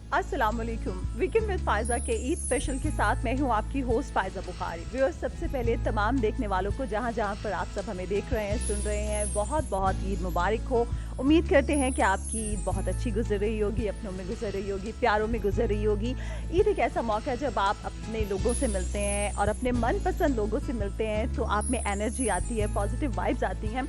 अस्सलाम वालेकुम। Weekend with Faiza के ईद स्पेशल के साथ मैं हूं आपकी होस्ट फायजा बुखारी। व्यूअर्स, सबसे पहले तमाम देखने वालों को जहां जहां पर आप सब हमें देख रहे हैं, सुन रहे हैं, बहुत बहुत ईद मुबारक हो। उम्मीद करते हैं कि आपकी ईद बहुत अच्छी गुजर रही होगी, अपनों में गुजर रही होगी, प्यारों में गुजर रही होगी। ईद एक ऐसा मौका है जब आप अपने लोगों से मिलते हैं और अपने मनपसंद लोगों से मिलते हैं तो आप में एनर्जी आती है, पॉजिटिव वाइब्स आती हैं।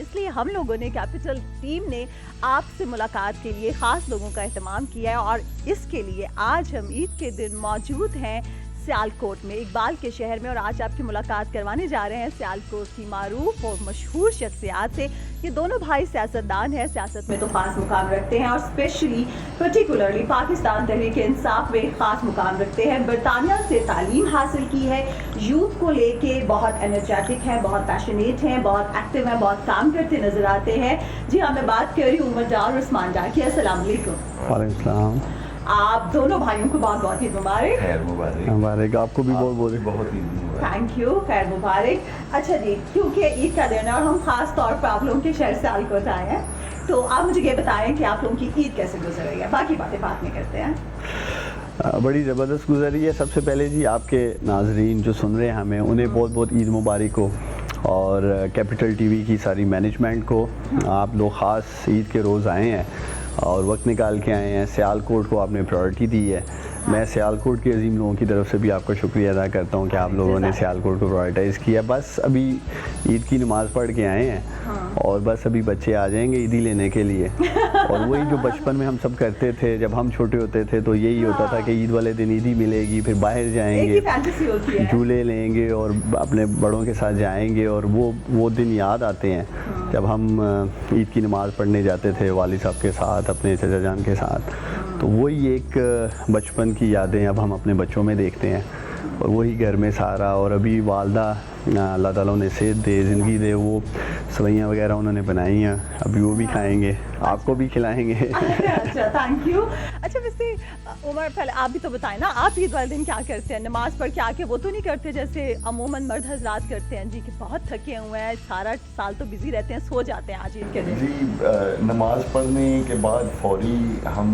इसलिए हम लोगों ने, कैपिटल टीम ने आपसे मुलाकात के लिए ख़ास लोगों का एहतमाम किया है और इसके लिए आज हम ईद के दिन मौजूद हैं सियालकोट में, इकबाल के शहर में, और आज आपकी मुलाकात करवाने जा रहे हैं सियालकोट की मारूफ और मशहूर शख्सियात से। ये दोनों भाई सियासतदान हैं, सियासत में तो ख़ास मुकाम रखते हैं और स्पेशली पर्टिकुलरली पाकिस्तान तहरीक इंसाफ में ख़ास मुकाम रखते हैं। बरतानिया से तालीम हासिल की है, यूथ को लेके बहुत एनर्जेटिक हैं, बहुत पैशनेट हैं, बहुत एक्टिव हैं, बहुत काम करते नज़र आते हैं। जी हाँ, मैं बात कर रही हूँ उमर डार और उस्मान डार की। अस्सलाम वालेकुम। वालेकुम सलाम। आप दोनों भाइयों को बहुत बहुत ईद मुबारक। खैर मुबारक। मुबारक आपको भी बहुत बहुत बहुत ईद मुबारक। थैंक यू, खैर मुबारक। अच्छा जी, क्योंकि ईद का दिन है और हम खास तौर पर आप लोगों के शहर सियालकोट आए हैं, तो आप मुझे ये बताएं कि आप लोगों की ईद कैसे गुजर रही है। बाकी बातें बाद में करते हैं। बड़ी ज़बरदस्त गुजरी है। सबसे पहले जी आपके नाजरीन जो सुन रहे हैं हमें, उन्हें बहुत बहुत ईद मुबारक हो, और कैपिटल टीवी की सारी मैनेजमेंट को। आप लोग ख़ास ईद के रोज़ आए हैं और वक्त निकाल के आए हैं, सियालकोट को आपने प्रायोरिटी दी है। मैं सियालकोट के अजीम लोगों की तरफ से भी आपका शुक्रिया अदा करता हूँ कि आप लोगों ने सियालकोट को प्रायोरिटाइज़ किया। बस अभी ईद की नमाज़ पढ़ के आए हैं और बस अभी बच्चे आ जाएंगे ईदी लेने के लिए। और वही जो बचपन में हम सब करते थे जब हम छोटे होते थे, तो यही होता था कि ईद वाले दिन ईदी मिलेगी, फिर बाहर जाएंगे, झूले लेंगे और अपने बड़ों के साथ जाएंगे, और वो दिन याद आते हैं जब हम ईद की नमाज़ पढ़ने जाते थे वालिद साहब के साथ, अपने चचा जान के साथ। तो वही एक बचपन की यादें अब हम अपने बच्चों में देखते हैं, और वही घर में सारा। और अभी वालदा अल्लाह ताला उन्हें सेहत दे, ज़िंदगी दे, वो सवैयाँ वगैरह उन्होंने बनाई हैं, अभी वो भी खाएंगे, आपको भी खिलाएंगे। अच्छा, थैंक यू। अच्छा, वैसे उमर, पहले आप भी तो बताएं ना, आप ईद वाले दिन क्या करते हैं? नमाज पढ़ के आके वो तो नहीं करते जैसे अमूमन मर्द हजरात करते हैं जी, कि बहुत थके हुए हैं, सारा साल तो बिजी रहते हैं, सो जाते हैं आज ईद के दिन? जी, नमाज पढ़ने के बाद फौरी हम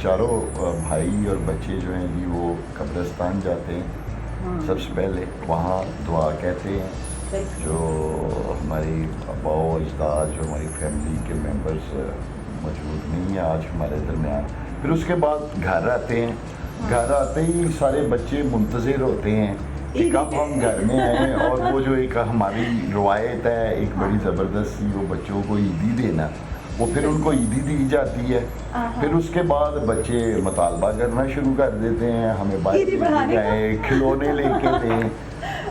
चारों भाई और बच्चे जो हैं जी वो कब्रिस्तान जाते हैं। सबसे पहले वहाँ दुआ कहते हैं, जो हमारी अब्बा अजदाद, जो हमारी फैमिली के मेंबर्स मौजूद नहीं है आज हमारे दरमियान। फिर उसके बाद घर आते हैं। घर आते ही सारे बच्चे मुंतज़िर होते हैं कि कब हम घर में आएँ, और वो जो एक हमारी रवायत है, एक बड़ी ज़बरदस्त सी, वो बच्चों को ईदी देना, वो फिर उनको ईदी दी जाती है। फिर उसके बाद बच्चे मुतालबा करना शुरू कर देते हैं, हमें बाइक लेके जाएँ, खिलौने लेके दें।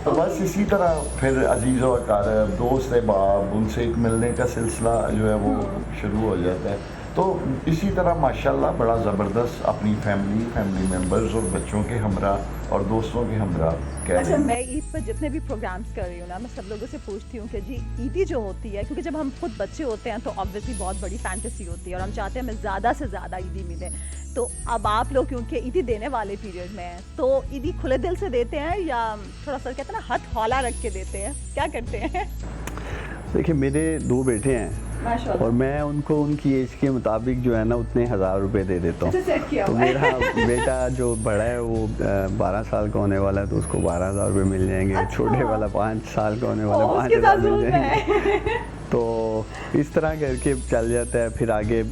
तो बस इसी तरह फिर अजीज़ व अकारब, दोस्त अहबाब, उनसे एक मिलने का सिलसिला जो है वो शुरू हो जाता है। तो इसी तरह माशाल्लाह बड़ा ज़बरदस्त अपनी फैमिली मेम्बर्स और बच्चों के हमरा और दोस्तों के हमरा कह रहे हैं। अच्छा, मैं ईद पर जितने भी प्रोग्राम्स कर रही हूँ ना, मैं सब लोगों से पूछती हूँ कि जी ईदी जो होती है, क्योंकि जब हम खुद बच्चे होते हैं तो ऑब्वियसली बहुत बड़ी फैंटेसी होती है और हम चाहते हैं हमें ज़्यादा से ज़्यादा ईदी मिले। तो अब आप लोग क्योंकि ईदी देने वाले पीरियड में हैं, तो ईदी खुले दिल से देते हैं या थोड़ा सा कहते हैं ना हथ हौला रख के देते हैं, क्या करते हैं? देखिए, मेरे 2 बेटे हैं और मैं उनको उनकी एज के मुताबिक जो है ना उतने 1000 रुपये दे देता हूँ। तो मेरा बेटा जो बड़ा है वो 12 साल का होने वाला है, तो उसको 12,000 रुपये मिल जाएंगे। अच्छा। छोटे वाला 5 साल का होने वाला 5,000 मिल जाएंगे। तो इस तरह करके चल जाता है। फिर आगे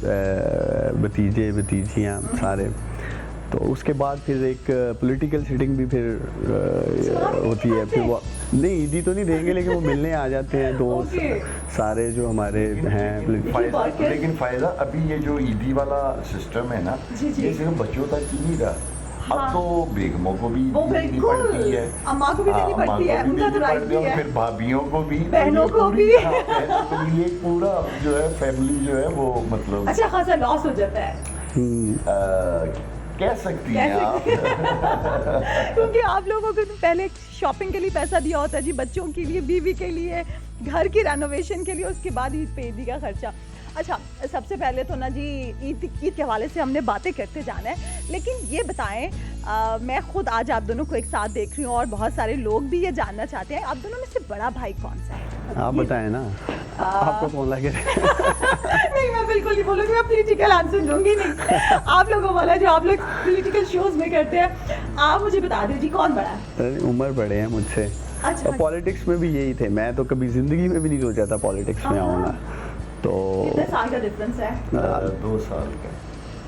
भतीजे भतीजियाँ सारे। तो उसके बाद फिर एक पॉलिटिकल सीटिंग भी फिर होती है। फिर वो नहीं ईदी तो नहीं देंगे, लेकिन वो मिलने आ जाते हैं दोस्त सारे जो हमारे हैं। लेकिन फ़ायदा अभी ये जो ईदी वाला सिस्टम है ना, ये सिर्फ बच्चों तक ही नहीं रहा। अब तो बेगमों को भी देनी पड़ती है, अम्मा को भी देनी पड़ती है, उनका तो राइट भी है, फिर भाभियों को भी, बहनों को भी। ये पूरा जो है फैमिली जो है वो मतलब अच्छा खासा लॉस हो जाता है, कह सकती हैं आप। क्योंकि आप लोगों को पहले शॉपिंग के लिए पैसा दिया होता है जी, बच्चों के लिए, बीवी के लिए, घर की रेनोवेशन के लिए, उसके बाद ईद पे ईदी का खर्चा। अच्छा, सबसे पहले तो ना जी ईद के हवाले से हमने बातें करते जाना है, लेकिन ये बताएं, मैं खुद आज आप दोनों को एक साथ देख रही हूँ और बहुत सारे लोग भी ये जानना चाहते हैं, आप दोनों में से बड़ा भाई कौन सा है? आप बताएं ना, आपको कौन लगे? नहीं, मैं बिल्कुल नहीं बोलूँगी, मैं पॉलिटिकल आंसर दूंगी नहीं। आप लोगों वाला जो आप लोग पॉलिटिकल शोज में करते हैं, आप मुझे बता दीजिए कौन बड़ा है? उम्र बड़े हैं मुझसे। अच्छा। और पॉलिटिक्स में भी यही थे, मैं तो कभी ज़िंदगी में भी नहीं सोचा था पॉलिटिक्स में आऊँगा। तो कितने साल का डिफरेंस है? 2 साल का।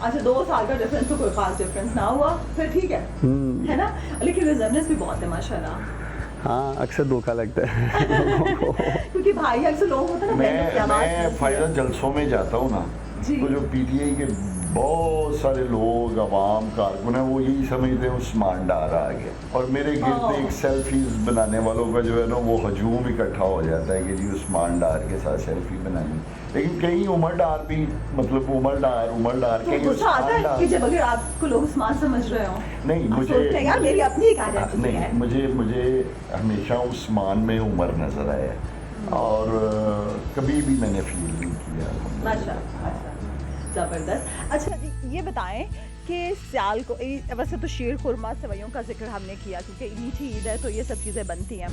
अच्छा, 2 साल का डिफरेंस, तो कोई खास डिफरेंस ना हुआ, फिर ठीक है ना? लेकिन रिजेम्बलेंस भी बहुत है माशाल्लाह। हाँ, अक्सर धोखा लगता है लोगों को। क्योंकि भाई अक्सर लोग होते हैं ना, बहनों की आवाज़ मैं सुनते फायदा हैं। जलसों में जाता हूँ ना, जी। तो जो पीटीआई के बहुत सारे लोग अवाम कारकुन हैं वो यही समझते हैं उस्मान डार आ गया, और मेरे गिर्द एक सेल्फीज बनाने वालों का जो है ना वो हजूम इकट्ठा हो जाता है कि जी उस्मान डार के साथ सेल्फी बनानी। लेकिन कहीं उमर डार भी, मतलब उमर डार तो कहीं गुस्सा आता उस्मान है डार। कि जब अगर आपको लोग उस्मान समझ रहे हो? नहीं, आप मुझे सोचते हैं यार मेरी अपनी एक आइडेंटिटी नहीं, है। मुझे हमेशा उस्मान में उमर नजर आया, और कभी भी मैंने फील नहीं किया। माशाल्लाह, ज़बरदस्त। अच्छा जी, ये बताएं कि सियाल को वैसे तो शीर खुरमा सेवइयों का जिक्र हमने किया, क्योंकि मीठी ईद है तो ये सब चीज़ें बनती हैं।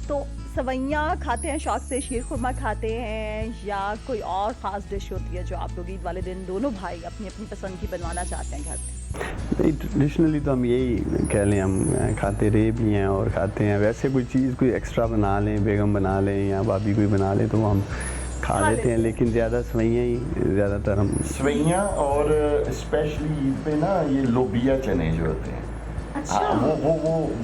तो सेवइयाँ खाते हैं शौक़ से, शीर खुरमा खाते हैं, या कोई और ख़ास डिश होती है जो आप लोग ईद वाले दिन दोनों भाई अपनी अपनी पसंद की बनवाना चाहते हैं घर में? नहीं, ट्रेडिशनली तो हम यही कह लें, हम खाते रहे भी हैं और खाते हैं। वैसे कोई चीज़ कोई एक्स्ट्रा बना लें, बेगम बना लें या भाभी कोई बना ले तो हम खा लेते हैं, लेकिन ज़्यादा सेवइयाँ ही ज़्यादातर हम। सेवइयाँ, और स्पेशली ईद पे ना ये लोबिया चने जो होते हैं, अच्छा।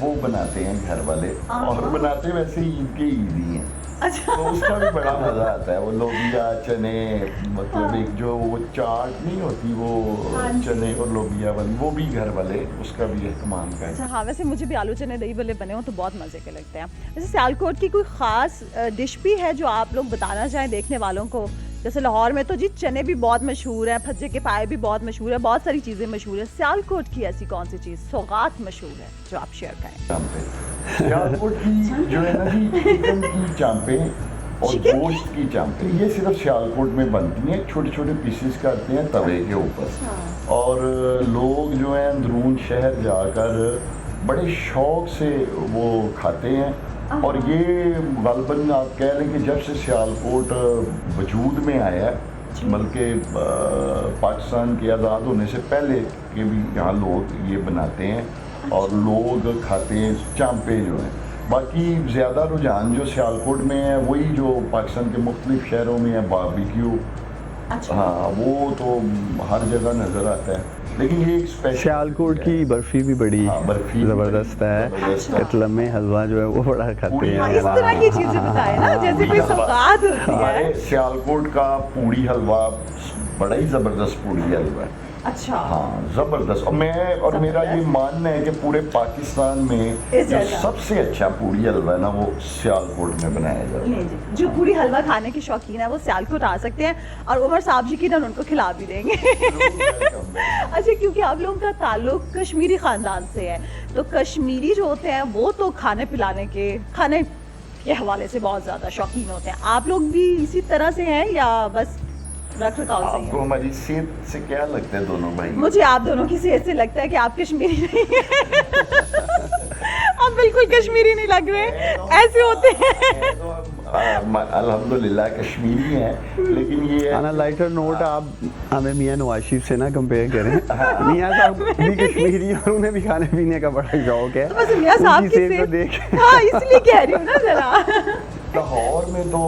वो बनाते हैं घर वाले, और बनाते वैसे ईद के ईद ही हैं। अच्छा। तो उसका भी बड़ा मज़ा आता है, वो लोबिया चने, मतलब एक जो वो चाट नहीं होती वो चने और लोबिया वाली, वो भी घर वाले उसका भी इस्तेमाल करते हैं। अच्छा, हाँ, वैसे मुझे भी आलू चने दही भल्ले बने हो तो बहुत मज़े के लगते हैं। वैसे सियालकोट की कोई ख़ास डिश भी है जो आप लोग बताना चाहें देखने वालों को? जैसे लाहौर में तो जी चने भी बहुत मशहूर हैं, भज्जे के पाए भी बहुत मशहूर है, बहुत सारी चीज़ें मशहूर है। सियालकोट की ऐसी कौन सी चीज़ सौगात मशहूर है जो आप शेयर करें? सियालकोट की जो है ना जी, चिकन की चांपें और चिकन की? गोश्त की चांपें, ये सिर्फ सियालकोट में बनती हैं, छोटे छोटे पीसेस करते हैं तवे के ऊपर, और लोग जो हैं अंदरून शहर जाकर बड़े शौक से वो खाते हैं। और ये गलबन आप कह लें कि जब से सियालकोट वजूद में आया है, बल्कि पाकिस्तान के आज़ाद होने से पहले के भी यहाँ लोग ये बनाते हैं और लोग खाते हैं चांपे जो हैं। बाकी ज़्यादा रुझान जो सियालकोट में है वही जो पाकिस्तान के मुख्तलिफ शहरों में है, बारबेक्यू। अच्छा। हाँ, वो तो हर जगह नज़र आता है, लेकिन ये एक स्पेशल सियालकोट की बर्फ़ी भी बड़ी बर्फ़ी ज़बरदस्त है। अच्छा। कतलम में हलवा जो है वो बड़ा खाते हाँ, हैं। इस तरह की चीज़ें बताएं ना, जैसे कोई सौगात होती है। हमारे सियालकोट का पूड़ी हलवा बड़ा ही ज़बरदस्त पूड़ी हलवा है। अच्छा। हाँ, ज़बरदस्त। और मेरा ये मानना है कि पूरे पाकिस्तान में जो सबसे अच्छा पूड़ी हलवा है ना वो सियालकोट में बनाया जाता है। नहीं जी, जो पूरी हलवा खाने के शौकीन है वो सियालकोट आ सकते हैं, और उमर साहब जी की ना उनको खिला भी देंगे। अच्छा, क्योंकि आप लोगों का ताल्लुक कश्मीरी ख़ानदान से है, तो कश्मीरी जो होते हैं वो तो खाने पिलाने के खाने के हवाले से बहुत ज़्यादा शौकीन होते हैं। आप लोग भी इसी तरह से हैं या बस रख रखाव से ही आपको हैं? हमारी सेहत से क्या लगता है दोनों भाई? मुझे आप दोनों की सेहत से लगता है कि आप कश्मीरी नहीं हैं। आप बिल्कुल कश्मीरी नहीं लग रहे, ऐसे होते हैं। अल्हम्दुलिल्लाह कश्मीरी हैं, लेकिन ये आना लाइटर नोट, आप हमें मियाँ नवाज शरीफ से ना कंपेयर करें। मियाँ साहब भी कश्मीरी हैं और उन्हें भी खाने पीने का बड़ा शौक है। तो बस मियाँ साहब उनकी की सेहत को सेहत, देख हाँ, इसलिए कह रही हूँ ना जरा। लाहौर में तो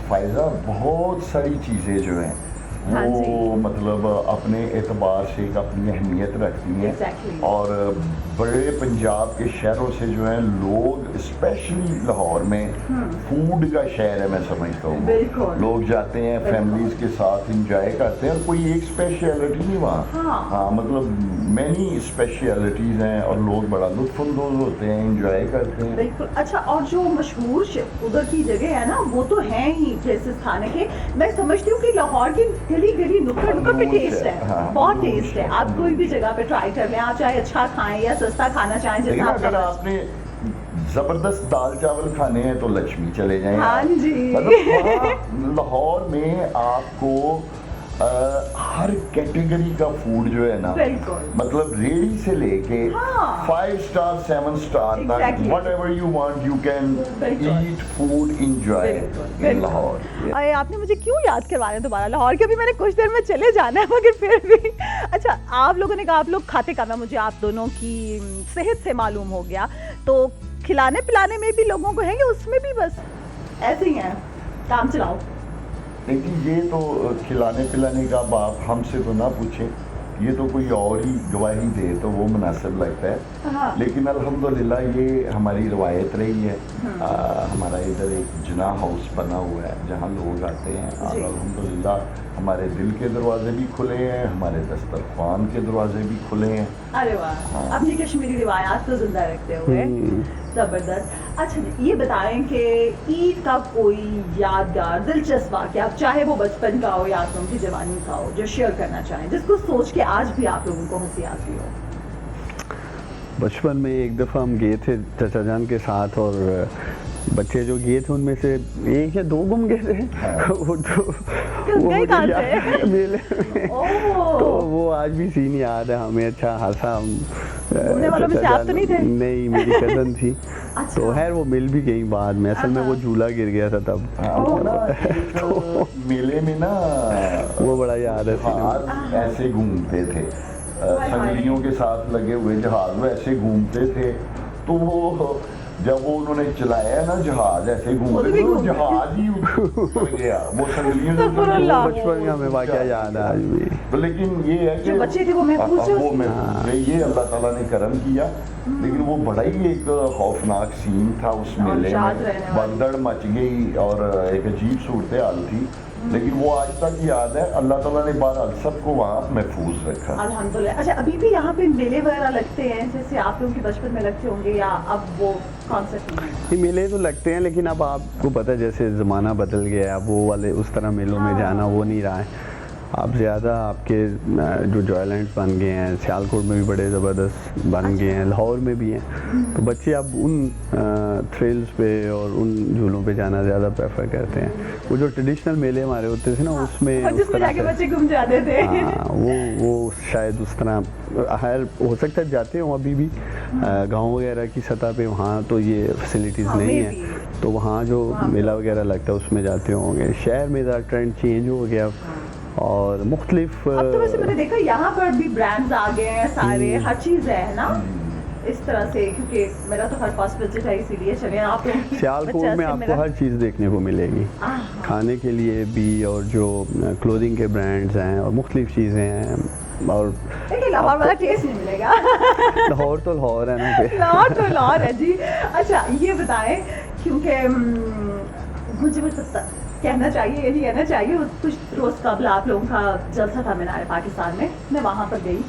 फायदा बहुत सारी चीज़ें जो हैं हाँ वो जी। मतलब अपने एतबार से एक अपनी अहमियत रखती हैं। Exactly. और बड़े पंजाब के शहरों से जो हैं लोग, स्पेशली लाहौर में फूड का शहर है, मैं समझता हूँ। बिल्कुल। लोग जाते हैं फैमिलीज़ के साथ, इंजॉय करते हैं, और कोई एक स्पेशलिटी नहीं वहाँ। हाँ, मतलब मैनी स्पेशलिटीज़ हैं और लोग बड़ा लुत्फ़अंदोज़ होते हैं, इंजॉय करते हैं। बिल्कुल। अच्छा, और जो मशहूर उधर की जगह है ना वो तो हैं ही प्लेसेस खाने के। मैं समझती हूँ कि लाहौर की गली गली नुक्कड़ नुक्कड़ पे टेस्ट है, हाँ, बहुत टेस्ट है। आप कोई भी जगह पे ट्राई कर लें, आप चाहे अच्छा खाएं या सस्ता खाना चाहें, लेकिन जितना अगर आप आपने जबरदस्त दाल चावल खाने हैं तो लक्ष्मी चले जाएं। हाँ जी। मतलब वहाँ लाहौर में आपको हर कैटेगरी का फूड जो है ना, बिल्कुल। मतलब रेडी से लेके हाँ। 5 स्टार 7 स्टार तक Exactly. whatever you want you can बिल्कुल। eat food enjoy बिल्कुल, in Lahore. Yeah. अरे आपने मुझे क्यों याद करवा रहे हैं दोबारा लाहौर के? भी मैंने कुछ देर में चले जाना है मगर फिर भी अच्छा, आप लोगों ने कहा आप लोग खाते कम है, मुझे आप दोनों की सेहत से मालूम हो गया, तो खिलाने पिलाने में भी लोगों को है कि उसमें भी बस ऐसे ही है काम चलाओ? लेकिन ये तो खिलाने पिलाने का अब आप हमसे तो ना पूछें, ये तो कोई और ही गवाही दे तो वो मुनासिब लगता है। हाँ। लेकिन अल्हम्दुलिल्लाह ये हमारी रवायत रही है। हमारा इधर एक जना हाउस बना हुआ है जहाँ लोग आते हैं और जी। अल्हम्दुलिल्लाह हमारे दिल के दरवाजे भी खुले हैं, हमारे दस्तरखान के दरवाजे भी खुले हैं। अरे वाह, हाँ। अपनी कश्मीरी रिवायात को जिंदा रखते हुए जबरदस्त। अच्छा ये बताएं कि ईद का कोई यादगार दिलचस्प वाक़या, चाहे वो बचपन का हो या आप लोगों की जवानी का हो, जो शेयर करना चाहें, जिसको सोच के आज भी आप लोगों को हंसी आती हो? बचपन में एक दफ़ा हम गए थे चाचा जान के साथ और बच्चे जो गए थे उनमें से 1 या 2 गुम गए थे। वो तो गए मुझे कहाँ याद थे? है मेले में। ओह। तो वो आज भी सीन याद है हमें, अच्छा हंसा हम। घूमने वालों में से चाचा आप तो नहीं थे? नहीं, मेरी कज़न थी। अच्छा। तो खैर वो मिल भी गई बाद में, असल में वो झूला गिर गया था तब। हाँ, वो ना एक मेले में ना वो बड़ा याद है सीन। जहाज ऐसे घूमते थे, संगलियों के साथ लगे हुए जहाज वो ऐसे घूमते थे, तो वो जब वो उन्होंने चलाया ना जहाज ऐसे घूमते थे, वो जहाज ही उड़ गया, वो संगलियों से अस्तगफुरुल्लाह। बचपन का हमें वाक़या याद है आज भी। तो लेकिन ये है कि जो बच्चे थे वो महफूज थे वो उसमें। महफूज थे, ये अल्लाह ताला ने करम किया। लेकिन वो बड़ा ही एक खौफनाक सीन था उस और मेले शाद में, रहने वाली। भगदड़ मच गई और एक अजीब सूरत हाल थी। लेकिन वो आज तक याद है, अल्लाह ताला ने बहरहाल सबको वहाँ महफूज रखा। अल्हम्दुलिल्लाह। अच्छा अभी भी यहाँ पे मेले वगैरह लगते हैं जैसे आप लोगों के बचपन में लगते होंगे, या अब वो कॉन्सेप्ट नहीं है? ये मेले तो लगते हैं लेकिन अब आपको पता है जैसे ज़माना बदल गया है, अब वो वाले उस तरह मेलों में जाना वो नहीं रहा है। अब ज़्यादा आपके जो जॉयलैंड्स बन गए हैं, सियालकोट में भी बड़े ज़बरदस्त बन गए हैं, लाहौर में भी हैं, तो बच्चे अब उन थ्रिल्स पे और उन झूलों पे जाना ज़्यादा प्रेफर करते हैं। वो जो ट्रेडिशनल मेले हमारे होते थे ना उसमें और उस जिसमें तरह जाके से- बच्चे घूम जाते थे। हाँ, वो शायद उस तरह खैर हो सकता है जाते हो अभी भी गांव वगैरह की सतह पे, वहाँ तो ये फैसिलिटीज़ हाँ, नहीं maybe। है, तो वहाँ जो मेला वगैरह लगता है उसमें जाते होंगे। शहर में ज़रा ट्रेंड चेंज हो गया और मुख्तलिफ अब तो वैसे मैंने देखा यहाँ पर भी ब्रांड्स आ गए हैं सारे, हर चीज़ है ना इस तरह से, क्योंकि मेरा तो हर फर्स्ट बजट है इसीलिए चले आप लोग सियालकोट में आपको हर चीज़ देखने को मिलेगी, खाने के लिए भी और जो क्लोथिंग के ब्रांड्स हैं और मुख्तलिफ चीज़ें हैं। और लेकिन लाहौर वाला टेस्ट नहीं मिलेगा। लाहौर तो लाहौर है ना फिर। लाहौर तो लाहौर है जी। अच्छा ये बताएं, क्योंकि मुझे बस कहना चाहिए, ये नहीं कहना चाहिए, कुछ रोज़ कबल आप लोगों का जलसा था मीनार पाकिस्तान में, मैं वहाँ पर गई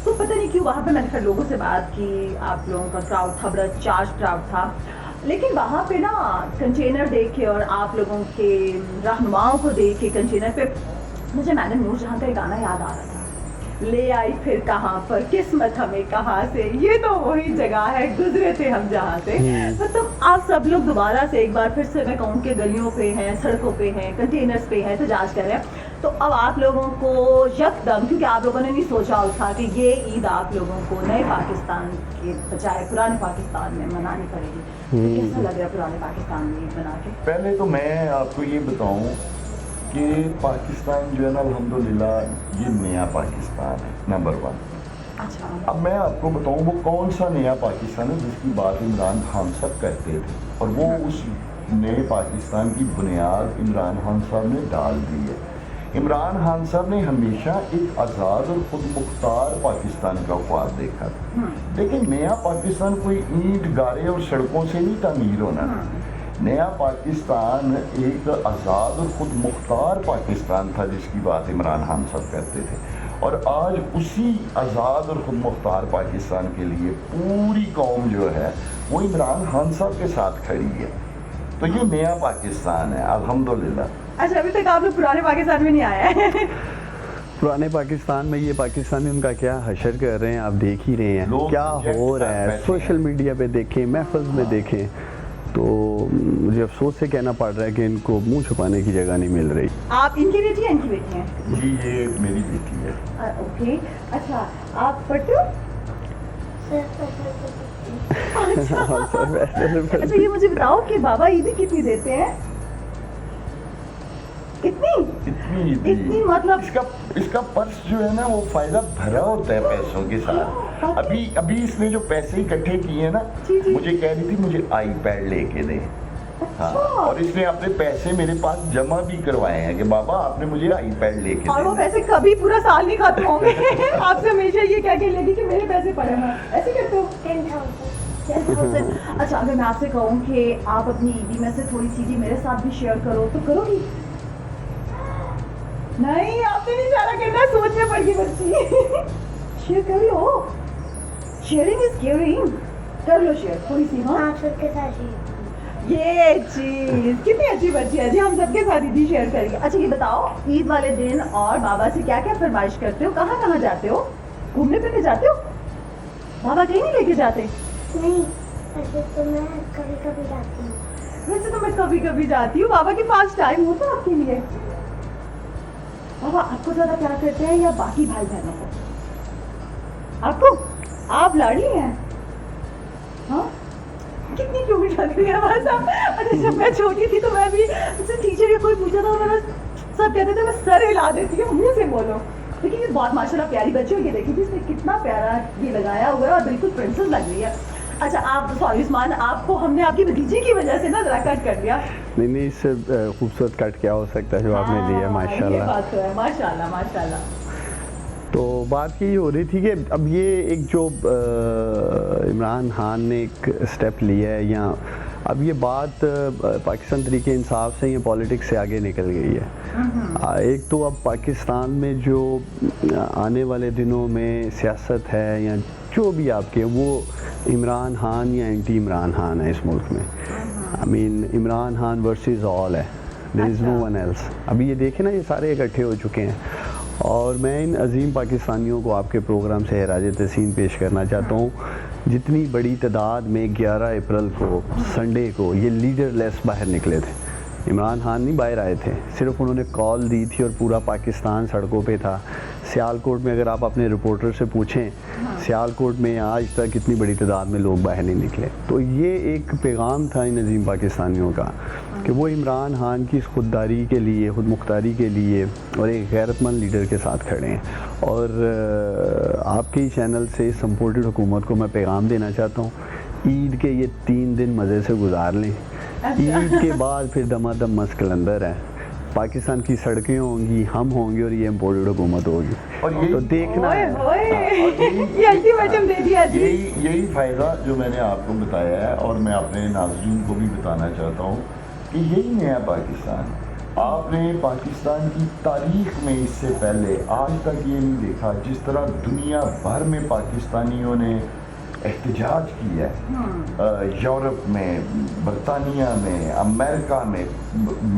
तो पता नहीं क्यों वहाँ पे मैंने फिर लोगों से बात की, आप लोगों का क्राउड था, बड़ा चार्ज क्राउड था, लेकिन वहाँ पे ना कंटेनर देख के और आप लोगों के रहनुमाओं को देख के कंटेनर पे मुझे मैडम नूरजहां का एक गाना याद आ रहा था, ले आई फिर कहाँ पर किस्मत हमें कहाँ से, ये तो वही जगह है गुजरे थे हम जहाँ से। मतलब आप सब लोग दोबारा से एक बार फिर से मैं कहूँ कि गलियों पे हैं, सड़कों पे हैं, कंटेनर्स पे हैं, एहतजाज कर रहे हैं, तो अब आप लोगों को यकदम, क्योंकि आप लोगों ने नहीं सोचा था कि ये ईद आप लोगों को नए पाकिस्तान के बजाय पुराने पाकिस्तान में मनानी पड़ेगी, तो कैसा लग रहा है पुराने पाकिस्तान में ईद मना के? पहले तो मैं आपको ये बताऊं कि पाकिस्तान जो है ना अल्हम्दुलिल्लाह ये नया पाकिस्तान है, नंबर 1। अच्छा अब मैं आपको बताऊं वो कौन सा नया पाकिस्तान है जिसकी बात इमरान खान साहब करते थे, और वो उस नए पाकिस्तान की बुनियाद इमरान खान साहब ने डाल दी है। इमरान खान साहब ने हमेशा एक आज़ाद और खुद मुख्तार पाकिस्तान का ख्वाब देखा था, लेकिन नया पाकिस्तान कोई ईंट गारे और सड़कों से नहीं तामीर होना। नया पाकिस्तान एक आज़ाद और खुद मुख्तार पाकिस्तान था जिसकी बात इमरान खान साहब करते थे, और आज उसी आज़ाद और खुद मुख्तार पाकिस्तान के लिए पूरी कौम जो है वो इमरान खान साहब के साथ खड़ी है, तो ये नया पाकिस्तान है अल्हम्दुलिल्लाह। अच्छा अभी तक आप लोग पुराने पाकिस्तान में नहीं आए हैं? पुराने पाकिस्तान में ये पाकिस्तानी उनका क्या हशर कर रहे हैं आप देख ही रहे हैं, लोग क्या reject हो रहा कर है, बैठे सोशल हैं। मीडिया पे देखें, महफिल में देखें, तो मुझे अफसोस से कहना पड़ रहा है कि इनको मुंह छुपाने की जगह नहीं मिल रही। आप इनकी बेटी हैं, इनकी बेटी हैं? जी ये मेरी बेटी है। ओके, अच्छा आप पट्टू? अच्छा ये मुझे बताओ कि बाबा ईदी कितनी देते हैं? कितनी? इतनी मतलब इसका पर्स जो है ना वो फायदा भरा होता है पैसों के साथ। अभी इसने जो पैसे इकट्ठे किए हैं ना, मुझे कह रही थी मुझे आईपैड लेके दे। हाँ, और इसने अपने पैसे मेरे पास जमा भी करवाए हैं कि बाबा आपने मुझे आईपैड लेके और दे। वो पैसे कभी पूरा साल नहीं खत्म होंगे। आपसे हमेशा ये कह के लेगी कि मेरे पैसे पड़े हैं, ऐसे करते हो? 10,000। अच्छा अगर मैं आपसे कहूँ कि आप अपनी ईदी में से थोड़ी सी मेरे साथ भी शेयर करो तो करोगी? नहीं आपने नहीं सारा करना, सोच में पड़ गई बच्ची। शेयर कर लो, शेयरिंग इज केयरिंग, कर लो शेयर थोड़ी सी। हाँ सबके साथ ये चीज कितनी अच्छी बच्ची है जी, हम सबके साथ ईदी शेयर करेंगे। अच्छा ये बताओ ईद वाले दिन और बाबा से क्या क्या फरमाइश करते हो, कहाँ कहाँ जाते हो, घूमने फिरने जाते हो? बाबा कहीं नहीं लेके जाते? नहीं, वैसे तो मैं कभी कभी जाती हूँ। वैसे तो मैं कभी कभी जाती हूँ। बाबा के पास टाइम होता है आपके लिए? बाबा आपको ज्यादा प्यार करते हैं या बाकी भाई बहनों को? आपको? आप लाड़ी हैं? हाँ कितनी क्यूट लग रही है बस आप। अच्छा जब मैं छोटी थी तो मैं भी मुझसे टीचर या कोई पूछा था मैं सब कहते थे मैं सर हिला देती हूँ, मुंह से बोलो। लेकिन ये बहुत माशाल्लाह प्यारी बच्ची हो, ये देखिए इसने कितना प्यारा ये लगाया हुआ है और बिल्कुल प्रिंसेस लग रही है। अच्छा आप सॉरी उस्मान, आपको हमने आपकी भतीजी की वजह से ना जरा कट कर दिया। नहीं इससे खूबसूरत कट क्या हो सकता है जो आपने लिया, ये माशाल्लाह। बात तो है, माशाल्लाह माशाल्लाह। तो बात यही हो रही थी कि अब ये एक जो इमरान खान ने एक स्टेप लिया है, या अब ये बात पाकिस्तान तरीके इंसाफ से या पॉलिटिक्स से आगे निकल गई है। एक तो अब पाकिस्तान में जो आने वाले दिनों में सियासत है या जो भी आपके, वो इमरान खान या एंटी इमरान खान है इस मुल्क में। I mean Imran Khan versus all है, there is no one else. अभी ये देखें ना, ये सारे इकट्ठे हो चुके हैं और मैं इन अजीम पाकिस्तानियों को आपके प्रोग्राम से हराज तहसीन पेश करना चाहता हूँ। जितनी बड़ी तादाद में 11 अप्रैल को संडे को ये लीडर लेस बाहर निकले थे। इमरान खान नहीं बाहर आए थे, सिर्फ उन्होंने कॉल दी थी और पूरा पाकिस्तान सड़कों पे था। सियालकोट में अगर आप अपने रिपोर्टर से पूछें, सियालकोट में आज तक इतनी बड़ी तादाद में लोग बाहर नहीं निकले। तो ये एक पैगाम था इन अजीम पाकिस्तानियों का कि वो इमरान खान की खुददारी के लिए, खुद मुख्तारी के लिए और एक गैरतमंद लीडर के साथ खड़े हैं। और आपके ही चैनल से सपोर्टेड हुकूमत को मैं पैगाम देना चाहता हूँ, ईद के ये 3 दिन मज़े से गुजार लें। ईद के बाद फिर दमादम मस्त कलंदर है, पाकिस्तान की सड़कें होंगी, हम होंगे और ये इम्पोर्टेड हुकूमत होगी। और यही तो देखना है। ये अल्टीमेटम दे दिया जी। यही फ़ायदा जो मैंने आपको बताया है और मैं अपने नाज़रीन को भी बताना चाहता हूँ कि यही नया पाकिस्तान। आपने पाकिस्तान की तारीख में इससे पहले आज तक ये नहीं देखा जिस तरह दुनिया भर में पाकिस्तानियों ने एहतजाज किया है। यूरोप में, बरतानिया में, अमेरिका में,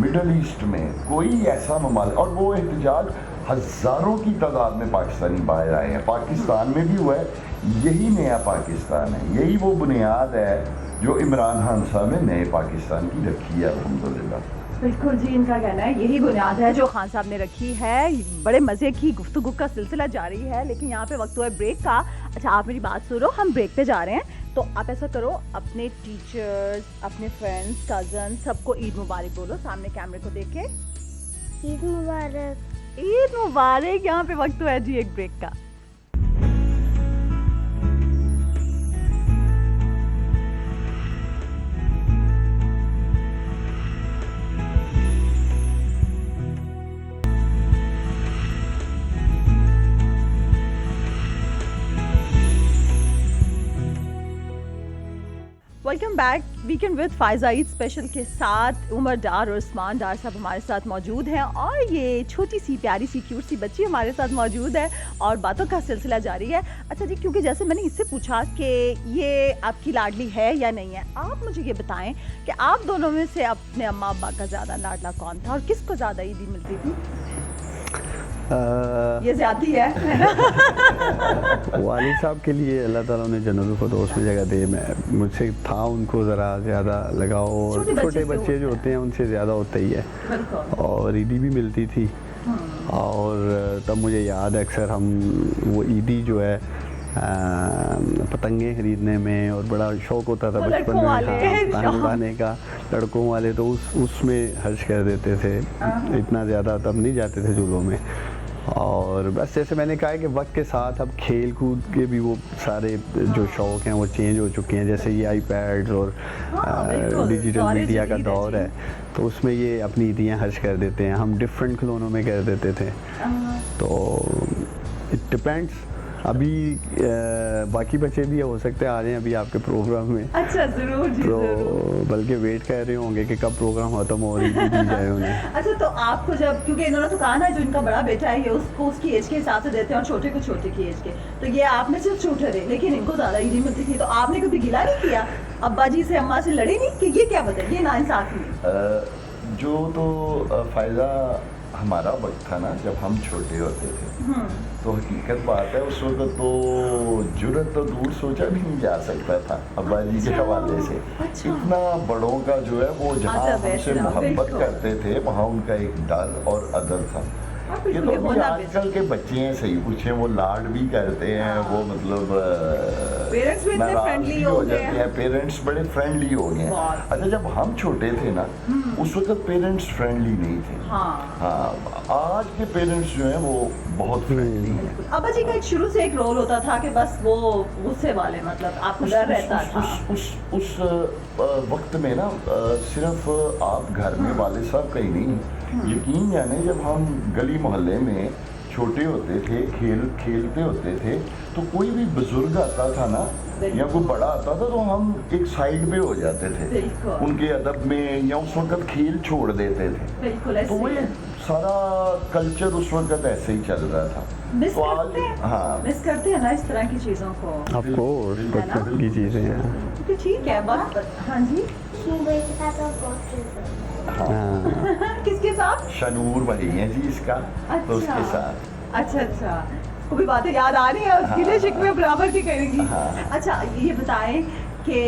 मिडल ईस्ट में, कोई ऐसा ममालिक, और वो एहतजाज हज़ारों की तादाद में पाकिस्तानी बाहर आए हैं। पाकिस्तान में भी हुआ है। यही नया पाकिस्तान है, यही वो बुनियाद है जो इमरान खान साहब ने नए पाकिस्तान की रखी है अल्हम्दुलिल्लाह। बिल्कुल जी, इनका कहना है यही बुनियाद है जो खान साहब ने रखी है। बड़े मज़े की गुफ्तगू का सिलसिला जारी है, लेकिन यहाँ पे वक्त हुआ है ब्रेक का। अच्छा आप मेरी बात सुनो, हम ब्रेक पे जा रहे हैं, तो आप ऐसा करो अपने टीचर्स, अपने फ्रेंड्स, कज़न सबको ईद मुबारक बोलो सामने कैमरे को देख के। ईद मुबारक। ईद मुबारक। यहाँ पे वक्त हुआ है जी एक ब्रेक का। Welcome back weekend with Faiza Eid special के साथ उमर डार और उस्मान डार साहब हमारे साथ मौजूद हैं और ये छोटी सी प्यारी सी क्यूट सी बच्ची हमारे साथ मौजूद है और बातों का सिलसिला जारी है। अच्छा जी, क्योंकि जैसे मैंने इससे पूछा कि ये आपकी लाडली है या नहीं है, आप मुझे ये बताएं कि आप दोनों में से अपने अम्मा अब्बा का ज़्यादा लाडला कौन था और किसको ज़्यादा ईदी मिलती थी? یہ زیادتی ہے نا؟ والد صاحب کے لیے اللہ تعالیٰ نے جنت الفردوس میں جگہ دے. میں مجھ سے تھا ان کو ذرا زیادہ لگاؤ, اور چھوٹے بچے جو ہوتے ہیں ان سے زیادہ ہوتا ہی ہے, اور عیدی بھی ملتی تھی. اور تب مجھے یاد ہے اکثر ہم وہ عیدی جو ہے پتنگیں خریدنے میں, اور بڑا شوق ہوتا تھا بچپن میں پتنگ اڑانے کا, لڑکوں والے تو اس میں خرچ کر دیتے تھے. اتنا زیادہ تب نہیں جاتے تھے جھولوں میں. اور بس جیسے میں نے کہا کہ وقت کے ساتھ اب کھیل کود کے بھی وہ سارے جو شوق ہیں وہ چینج ہو چکے ہیں. جیسے یہ آئی پیڈز اور ڈیجیٹل میڈیا کا دور ہے, تو اس میں یہ اپنی عیدیاں خرچ کر دیتے ہیں. ہم ڈفرینٹ کھلونوں میں کر دیتے تھے. تو اٹ ڈپینڈس. ابھی باقی بچے بھی ہو سکتے ہیں آ جائیں ابھی آپ کے پروگرام میں. اچھا ضرور جی, تو بلکہ ویٹ کر رہے ہوں گے کہ کب پروگرام ختم ہو رہی دی جائے انہیں. اچھا تو آپ کو جب, کیونکہ انہوں نے تو کہا نا جو ان کا بڑا بیٹا ہے یہ اس کو اس کی ایج کے حساب سے دیتے ہیں اور چھوٹے کو چھوٹے کی ایج کے, تو یہ آپ میں صرف چھوٹے رہے لیکن ان کو زیادہ عیدی ملتی تھی, تو آپ نے کبھی گلا نہیں کیا ابا جی سے اماں سے لڑے نہیں کہ یہ کیا بتا یہ ناانصافی؟ جو تو فائدہ ہمارا وقت تھا نا جب ہم چھوٹے ہوتے تھے, تو حقیقت بات ہے اس وقت تو جرت تو دور سوچا بھی نہیں جا سکتا تھا ابا جی کے حوالے سے. اتنا بڑوں کا جو ہے وہ جہاں ہم سے محبت کرتے تھے وہاں ان کا ایک ڈر اور ادب تھا. یہ تو ابھی آج کل کے بچے ہیں صحیح پوچھیں وہ لاڈ بھی کرتے ہیں, وہ مطلب ناراض ہو جاتے ہیں. پیرنٹس بڑے فرینڈلی ہو گئے ہیں. اچھا جب ہم چھوٹے تھے نا اس وقت پیرنٹس فرینڈلی نہیں تھے. ہاں آج کے پیرنٹس جو ہیں وہ بہت فرینڈلی ہیں. ابا جی کا ایک شروع سے ایک رول ہوتا تھا کہ بس وہ غصے والے, مطلب آپ کو ڈر رہتا تھا. اس وقت میں نا صرف آپ گھر میں والد صاحب کا ہی نہیں, یقین جانے جب ہم گلی محلے میں چھوٹے ہوتے تھے کھیلتے ہوتے تھے تو کوئی بھی بزرگ آتا تھا نا یا کوئی بڑا آتا تھا تو ہم ایک سائڈ پہ ہو جاتے تھے ان کے ادب میں, یا اس وقت کھیل چھوڑ دیتے تھے. تو وہ سارا کلچر اس وقت ایسے ہی چل رہا تھا. تو آج ہاں مس کرتے ہیں نا اس طرح کی چیزوں کو. آف کورس بچپن کی چیزیں ہیں. ٹھیک ہے بس. ہاں جی کس کے ساتھ؟ شنور بھائی ہیں جی اس کا, تو اس کے ساتھ. اچھا اچھا, کو بھی باتیں یاد آ رہی ہیں اس کے لیے شکوے برابر کی کریں گی. اچھا یہ بتائیں کہ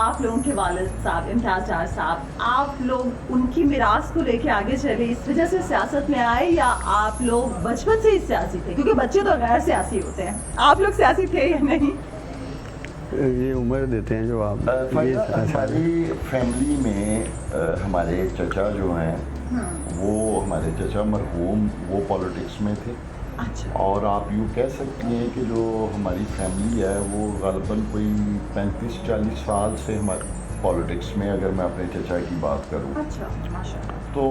آپ لوگوں کے والد صاحب امتیاز ڈار صاحب, آپ لوگ ان کی میراث کو لے کے آگے چلے اس وجہ سے سیاست میں آئے, یا آپ لوگ بچپن سے ہی سیاسی تھے؟ کیونکہ بچے تو غیر سیاسی ہوتے ہیں, آپ لوگ سیاسی تھے یا نہیں؟ یہ عمر دیتے ہیں جو آپ. ہماری فیملی میں ہمارے چچا جو ہیں وہ ہمارے چچا مرحوم وہ پالیٹکس میں تھے. اور آپ یوں کہہ سکتی ہیں کہ جو ہماری فیملی ہے وہ غالباً کوئی 35-40 سال سے ہمارے پالیٹکس میں, اگر میں اپنے چچا کی بات کروں. تو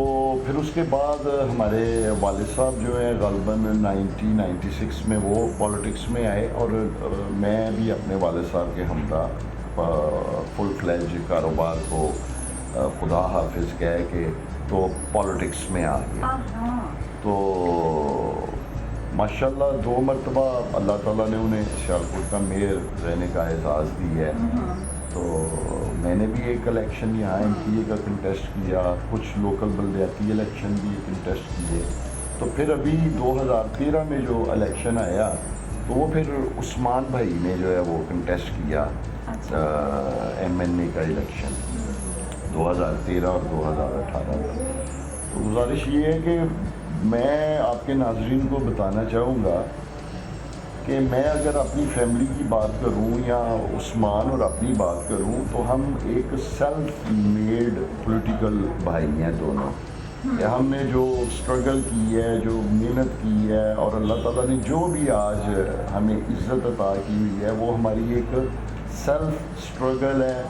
پھر اس کے بعد ہمارے والد صاحب جو ہیں غالباً 1996 میں وہ پالیٹکس میں آئے, اور میں بھی اپنے والد صاحب کے ہمراہ فل فلیج کاروبار کو خدا حافظ کہہ کے تو پالیٹکس میں آ گیا. تو ماشاءاللہ 2 مرتبہ اللہ تعالیٰ نے انہیں سیالکوٹ کا میئر رہنے کا اعزاز دی ہے. تو میں نے بھی ایک الیکشن یہاں ایم پی اے کا کنٹیسٹ کیا, کچھ لوکل بلدیاتی الیکشن بھی کنٹیسٹ کیے. تو پھر ابھی 2013 میں جو الیکشن آیا تو وہ پھر عثمان بھائی نے جو ہے وہ کنٹیسٹ کیا ایم این اے کا الیکشن 2013 اور 2018 کا. تو گزارش یہ ہے کہ میں آپ کے ناظرین کو بتانا چاہوں گا کہ میں اگر اپنی فیملی کی بات کروں یا عثمان اور اپنی بات کروں تو ہم ایک سیلف میڈ پولیٹیکل بھائی ہیں دونوں. ہم نے جو اسٹرگل کی ہے, جو محنت کی ہے, اور اللہ تعالیٰ نے جو بھی آج ہمیں عزت عطا کی ہوئی ہے وہ ہماری ایک سیلف اسٹرگل ہے.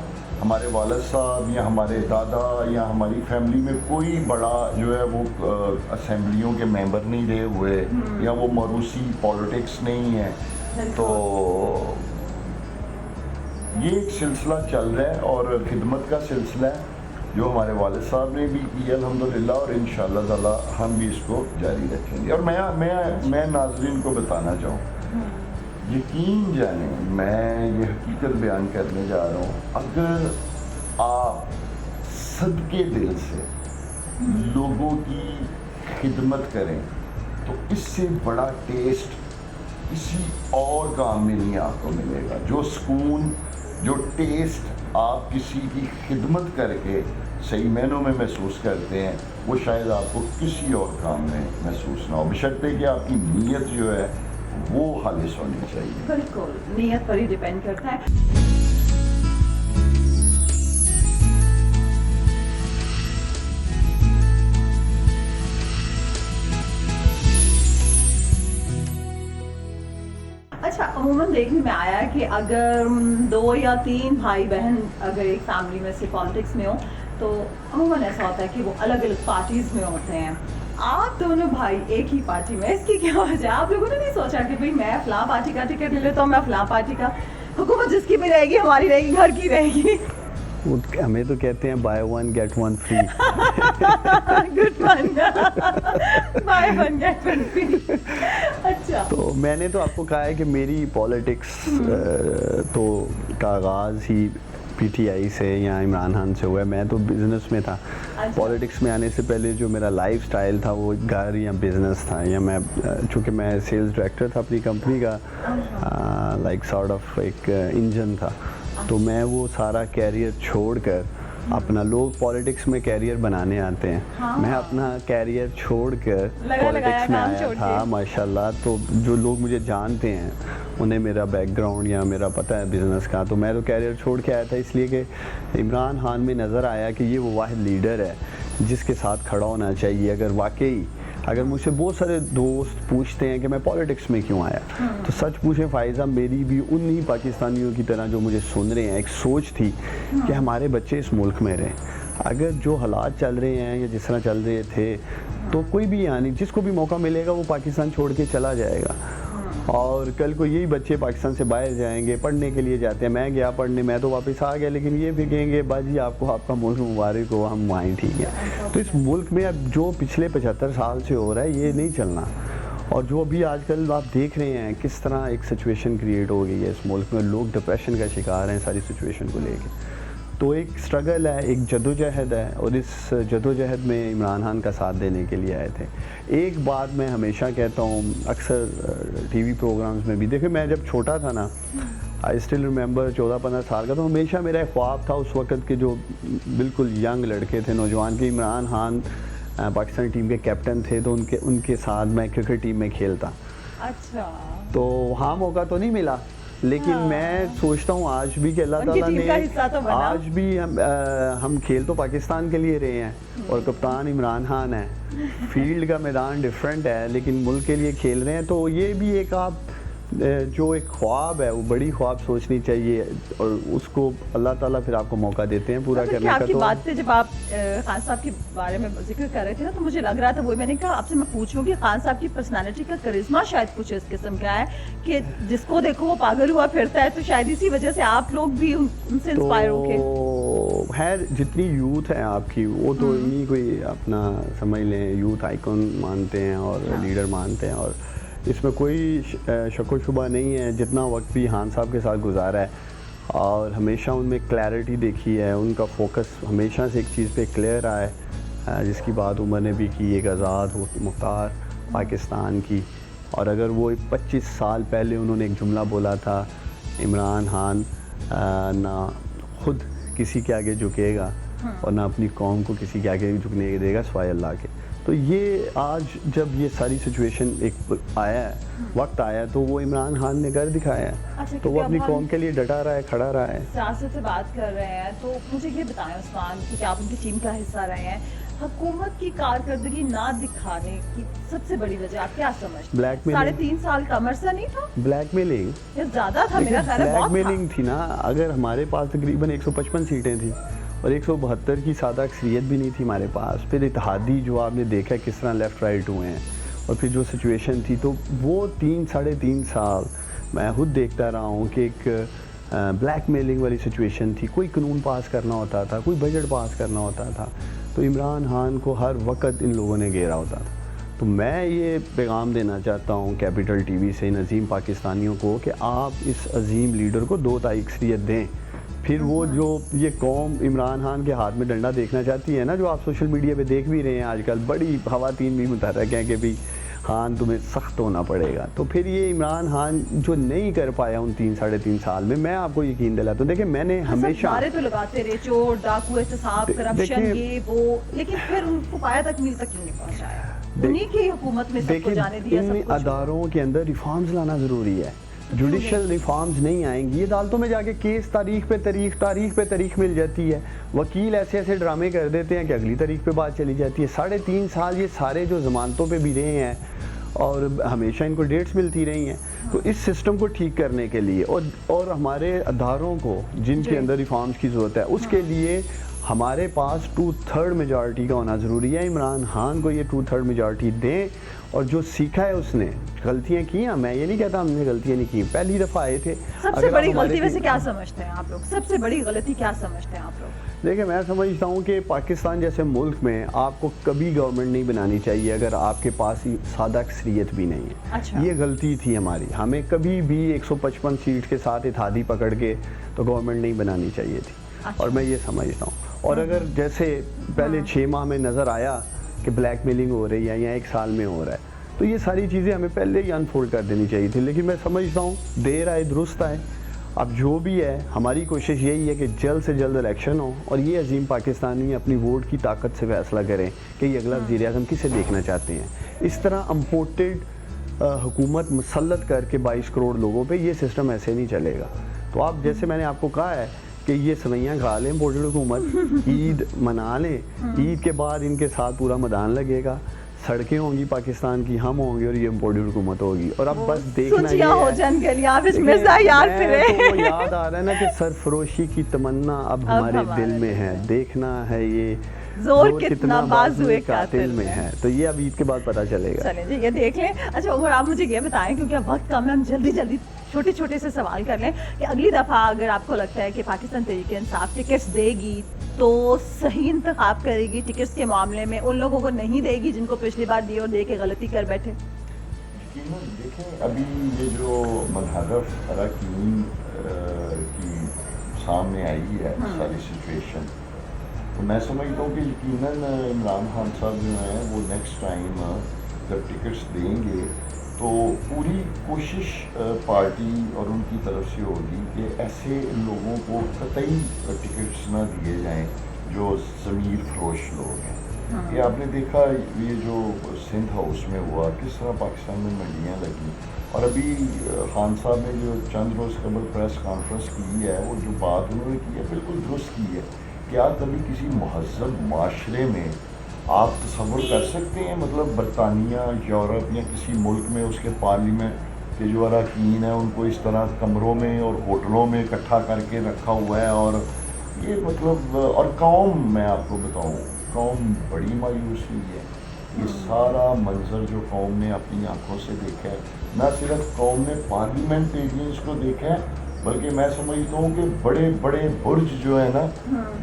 ہمارے والد صاحب یا ہمارے دادا یا ہماری فیملی میں کوئی بڑا جو ہے وہ اسمبلیوں کے ممبر نہیں رہے ہوئے, یا وہ موروثی پالیٹکس نہیں ہے. تو یہ ایک سلسلہ چل رہا ہے اور خدمت کا سلسلہ ہے جو ہمارے والد صاحب نے بھی کی الحمدللہ, اور انشاءاللہ تعالی ہم بھی اس کو جاری رکھیں گے. اور میں ناظرین کو بتانا چاہوں, یقین جانیں میں یہ حقیقت بیان کرنے جا رہا ہوں, اگر آپ صدقے دل سے لوگوں کی خدمت کریں تو اس سے بڑا ٹیسٹ کسی اور کام میں نہیں آپ کو ملے گا. جو سکون، جو ٹیسٹ آپ کسی کی خدمت کر کے صحیح معنوں میں محسوس کرتے ہیں، وہ شاید آپ کو کسی اور کام میں محسوس نہ ہو، بشرطے کہ آپ کی نیت جو ہے وہ خالص ہونی چاہیے. بالکل نیت پر ہی ڈیپینڈ کرتا ہے. اچھا، عموماً دیکھنے میں آیا ہے کہ اگر 2 یا 3 بھائی بہن اگر ایک فیملی میں سے پالیٹکس میں ہوں تو عموماً ایسا ہوتا ہے کہ وہ الگ الگ پارٹیز میں ہوتے ہیں. آپ دونوں بھائی ایک ہی پارٹی میں، اس کی کیا وجہ ہے؟ آپ لوگوں نے نہیں سوچا کہ بھئی میں فلاں پارٹی کا ٹکٹ لے لیتا ہوں، میں فلاں پارٹی کا، حکومت جس کی بھی رہے گی ہماری رہے گی، گھر کی رہے گی. ہمیں تو کہتے ہیں buy one get one free. Good one, buy one get one free. اچھا، تو میں نے تو آپ کو کہا ہے کہ میری پالیٹکس تو کا آغاز ہی پی ٹی آئی سے یا عمران خان سے ہوا ہے. میں تو بزنس میں تھا. پالیٹکس میں آنے سے پہلے جو میرا لائف سٹائل تھا وہ گھر یا بزنس تھا، یا میں چونکہ میں سیلز ڈائریکٹر تھا اپنی کمپنی کا، لائک سارٹ آف ایک انجن تھا. تو میں وہ سارا کیریئر چھوڑ کر اپنا، لوگ پالیٹکس میں کیریئر بنانے آتے ہیں، میں اپنا کیریئر چھوڑ کر پالیٹکس میں آیا تھا ماشاء اللہ. تو جو لوگ مجھے جانتے ہیں انہیں میرا بیک گراؤنڈ یا میرا پتہ ہے بزنس کا. تو میں تو کیریئر چھوڑ کے آیا تھا اس لیے کہ عمران خان میں نظر آیا کہ یہ وہ واحد لیڈر ہے جس کے ساتھ کھڑا ہونا چاہیے. اگر مجھ سے بہت سارے دوست پوچھتے ہیں کہ میں پالیٹکس میں کیوں آیا، تو سچ پوچھیں فائزہ، میری بھی انہی پاکستانیوں کی طرح جو مجھے سن رہے ہیں ایک سوچ تھی کہ ہمارے بچے اس ملک میں رہیں. اگر جو حالات چل رہے ہیں یا جس طرح چل رہے تھے تو کوئی بھی یعنی جس کو بھی موقع ملے گا وہ پاکستان چھوڑ کے چلا جائے گا. اور کل کو یہی بچے پاکستان سے باہر جائیں گے، پڑھنے کے لیے جاتے ہیں. میں گیا پڑھنے، میں تو واپس آ گیا، لیکن یہ بھی کہیں گے باجی آپ کو آپ کا ملک مبارک ہو، ہم وہاں ٹھیک ہے. تو اس ملک میں اب جو پچھلے 75 سال سے ہو رہا ہے یہ نہیں چلنا. اور جو ابھی آج کل آپ دیکھ رہے ہیں کس طرح ایک سچویشن کریٹ ہو گئی ہے اس ملک میں، لوگ ڈپریشن کا شکار ہیں ساری سچویشن کو لے کے. تو ایک سٹرگل ہے، ایک جدوجہد ہے، اور اس جدوجہد میں عمران خان کا ساتھ دینے کے لیے آئے تھے. ایک بات میں ہمیشہ کہتا ہوں، اکثر ٹی وی پروگرامز میں بھی، دیکھیں میں جب چھوٹا تھا نا، آئی اسٹل ریممبر 14-15 سال کا، تو ہمیشہ میرا ایک خواب تھا اس وقت کے جو بالکل ینگ لڑکے تھے، نوجوان، کے عمران خان پاکستان ٹیم کے کیپٹن تھے تو ان کے ساتھ میں کرکٹ ٹیم میں کھیلتا. اچھا، تو وہاں موقع تو نہیں ملا، لیکن میں سوچتا ہوں آج بھی کہ اللہ تعالیٰ نے آج بھی ہم کھیل تو پاکستان کے لیے رہے ہیں اور کپتان عمران خان ہے. فیلڈ کا میدان ڈیفرنٹ ہے لیکن ملک کے لیے کھیل رہے ہیں. تو یہ بھی ایک آپ جو ایک خواب ہے وہ بڑی خواب سوچنی چاہیے، اور اس کو اللہ تعالیٰ پھر آپ کو موقع دیتے ہیں پورا کرنے کا. آپ کی بات سے جب آپ خان صاحب کے بارے میں ذکر کر رہے تھے نا تو مجھے لگ رہا تھا، وہ میں نے کہا آپ سے میں پوچھوں کہ خان صاحب کی پرسنالٹی کا کرزما شاید کچھ اس قسم کا ہے کہ جس کو دیکھو وہ پاگل ہوا پھرتا ہے، تو شاید اسی وجہ سے آپ لوگ بھی ان سے انسپائر ہو کے. خیر جتنی یوتھ ہے آپ کی وہ تو انہیں کوئی اپنا سمجھ لیں یوتھ آئیکن مانتے ہیں اور لیڈر مانتے ہیں، اور اس میں کوئی شک و شبہ نہیں ہے. جتنا وقت بھی خان صاحب کے ساتھ گزارا ہے اور ہمیشہ ان میں کلیئرٹی دیکھی ہے، ان کا فوکس ہمیشہ سے ایک چیز پہ کلیئر رہا ہے، جس کی بات عمر نے بھی کی، ایک آزاد مختار پاکستان کی. اور اگر وہ 25 سال پہلے انہوں نے ایک جملہ بولا تھا، عمران خان نہ خود کسی کے آگے جھکے گا اور نہ اپنی قوم کو کسی کے آگے جھکنے دے گا سوائے اللہ کے. تو یہ آج جب یہ ساری سچویشن ایک آیا ہے، وقت آیا ہے، تو وہ عمران خان نے کر دکھایا ہے. تو وہ اپنی قوم کے لیے ڈٹا رہا ہے، کھڑا رہا ہے. سیاست سے بات کر رہے ہیں تو مجھے یہ بتائیں عثمان، کیونکہ آپ ان کی ٹیم کا حصہ رہے ہیں، حکومت کی کارکردگی نہ دکھانے کی سب سے بڑی وجہ آپ کیا سمجھتے ہیں؟ Black mailing. 3.5 سال کا عرصہ نہیں تھا؟ بلیک میلنگ یا زیادہ تھا؟ میرا خیال ہے بلیک بہت میلنگ تھی نا. اگر ہمارے پاس تقریباً 155 سیٹیں تھیں اور 172 کی سادہ اکثریت بھی نہیں تھی ہمارے پاس. پھر اتحادی جو آپ نے دیکھا کس طرح لیفٹ رائٹ ہوئے ہیں، اور پھر جو سچویشن تھی، تو وہ 3-3.5 سال میں خود دیکھتا رہا ہوں کہ ایک بلیک میلنگ والی سچویشن تھی. کوئی قانون پاس کرنا ہوتا تھا، کوئی بجٹ پاس کرنا ہوتا تھا، تو عمران خان کو ہر وقت ان لوگوں نے گھیرا ہوتا تھا. تو میں یہ پیغام دینا چاہتا ہوں کیپٹل ٹی وی سے ان عظیم پاکستانیوں کو کہ آپ اس عظیم لیڈر کو 2 تائی اکثریت دیں. پھر وہ جو یہ قوم عمران خان کے ہاتھ میں ڈنڈا دیکھنا چاہتی ہے نا، جو آپ سوشل میڈیا پہ دیکھ بھی رہے ہیں آج کل، بڑی خواتین بھی متحرک ہیں کہ بھی خان تمہیں سخت ہونا پڑے گا. تو پھر یہ عمران خان جو نہیں کر پایا ان 3-3.5 سال میں آپ کو یقین دلاتا ہوں. دیکھیں میں نے ہمیشہ نعرے تو لگاتے رہے چور ڈاکو احتساب کرپشن یہ وہ, لیکن پھر ان کو پایا تکمیل تک کیوں نہیں پہنچایا؟ انہیں کی حکومت میں سب کو جانے دیا, ان اداروں کے اندر ریفارمز لانا ضروری ہے. جوڈیشل ریفارمز نہیں آئیں گی, عدالتوں میں جا کے کیس تاریخ پہ تاریخ مل جاتی ہے. وکیل ایسے ڈرامے کر دیتے ہیں کہ اگلی تاریخ پہ بات چلی جاتی ہے. 3.5 سال یہ سارے جو ضمانتوں پہ بھی رہے ہیں اور ہمیشہ ان کو ڈیٹس ملتی رہی ہیں. تو اس سسٹم کو ٹھیک کرنے کے لیے اور ہمارے اداروں کو جن کے اندر ریفارمز کی ضرورت ہے, اس کے لیے ہمارے پاس 2/3 میجارٹی کا ہونا ضروری ہے. عمران خان کو یہ 2/3 میجارٹی دیں, اور جو سیکھا ہے اس نے, غلطیاں کی ہیں, میں یہ نہیں کہتا ہم نے غلطیاں نہیں کی, پہلی دفعہ آئے تھے. سب سے بڑی غلطی ویسے کیا سمجھتے ہیں آپ لوگ؟ سب سے بڑی غلطی کیا سمجھتے ہیں آپ لوگ؟ دیکھیں میں سمجھتا ہوں کہ پاکستان جیسے ملک میں آپ کو کبھی گورنمنٹ نہیں بنانی چاہیے اگر آپ کے پاس سادہ اکثریت بھی نہیں ہے. اچھا. یہ غلطی تھی ہماری, ہمیں کبھی بھی 155 سیٹ کے ساتھ اتحادی پکڑ کے تو گورنمنٹ نہیں بنانی چاہیے تھی. اور میں یہ سمجھتا ہوں. اور اگر جیسے پہلے 6 ماہ میں نظر آیا کہ بلیک میلنگ ہو رہی ہے یا 1 سال میں ہو رہا ہے, تو یہ ساری چیزیں ہمیں پہلے ہی انفولڈ کر دینی چاہیے تھی. لیکن میں سمجھتا ہوں دیر آئے درست آئے. اب جو بھی ہے ہماری کوشش یہی ہے کہ جلد سے جلد الیکشن ہو اور یہ عظیم پاکستانی اپنی ووٹ کی طاقت سے فیصلہ کریں کہ یہ اگلا وزیر اعظم کسے دیکھنا چاہتے ہیں. اس طرح امپورٹڈ حکومت مسلط کر کے 22 کروڑ لوگوں پہ یہ سسٹم ایسے نہیں چلے گا. تو آپ جیسے میں نے آپ کو کہا ہے کہ یہ سوئیاں کھا لیں امپورٹڈ حکومت, عید منا لیں, عید کے بعد ان کے ساتھ پورا میدان لگے گا, سڑکیں ہوں گی پاکستان کی, ہم ہوں گے اور یہ امپورٹڈ حکومت ہوگی. اور اب بس دیکھنا یہ ہے, یاد آ رہا ہے نا کہ سرفروشی کی تمنا اب ہمارے دل میں ہے, دیکھنا ہے یہ زور کتنا بازوئے قاتل میں ہے. تو یہ اب عید کے بعد پتہ چلے گا. چلیں جی یہ دیکھ لیں. اچھا عمر آپ مجھے یہ بتائیں کیونکہ اب وقت کم ہے, ہم جلدی چھوٹے سے سوال کر لیں کہ اگلی دفعہ اگر آپ کو لگتا ہے کہ پاکستان تحریک انصاف ٹکٹس دے گی تو صحیح انتخاب کرے گی ٹکٹس کے معاملے میں, ان لوگوں کو نہیں دے گی جن کو پچھلی بار دی اور دے کے غلطی کر بیٹھے؟ دیکھیں ابھی یہ جو منحرف اراکین کی سامنے آئی ہے ساری سچویشن, تو میں سمجھتا ہوں کہ یقیناً عمران خان صاحب جو ہیں وہ نیکسٹ ٹائم جب ٹکٹس دیں گے تو پوری کوشش پارٹی اور ان کی طرف سے ہوگی کہ ایسے لوگوں کو قطعی ٹکٹس نہ دیے جائیں جو ضمیر فروش لوگ ہیں. یہ آپ نے دیکھا یہ جو سندھ ہاؤس میں ہوا, کس طرح پاکستان میں منڈیاں لگیں, اور ابھی خان صاحب نے جو چند روز قبل پریس کانفرنس کی ہے وہ جو بات انہوں نے کی ہے بالکل درست کی ہے. کیا کبھی کسی مہذب معاشرے میں آپ تصور کر سکتے ہیں, مطلب برطانیہ, یورپ یا کسی ملک میں اس کے پارلیمنٹ کے جو اراکین ہیں ان کو اس طرح کمروں میں اور ہوٹلوں میں اکٹھا کر کے رکھا ہوا ہے, اور یہ مطلب اور قوم, میں آپ کو بتاؤں قوم بڑی مایوس ہوئی ہے. یہ سارا منظر جو قوم نے اپنی آنکھوں سے دیکھا ہے, نہ صرف قوم نے پارلیمنٹیرینز کو دیکھا ہے بلکہ میں سمجھتا ہوں کہ بڑے بڑے برج جو ہے نا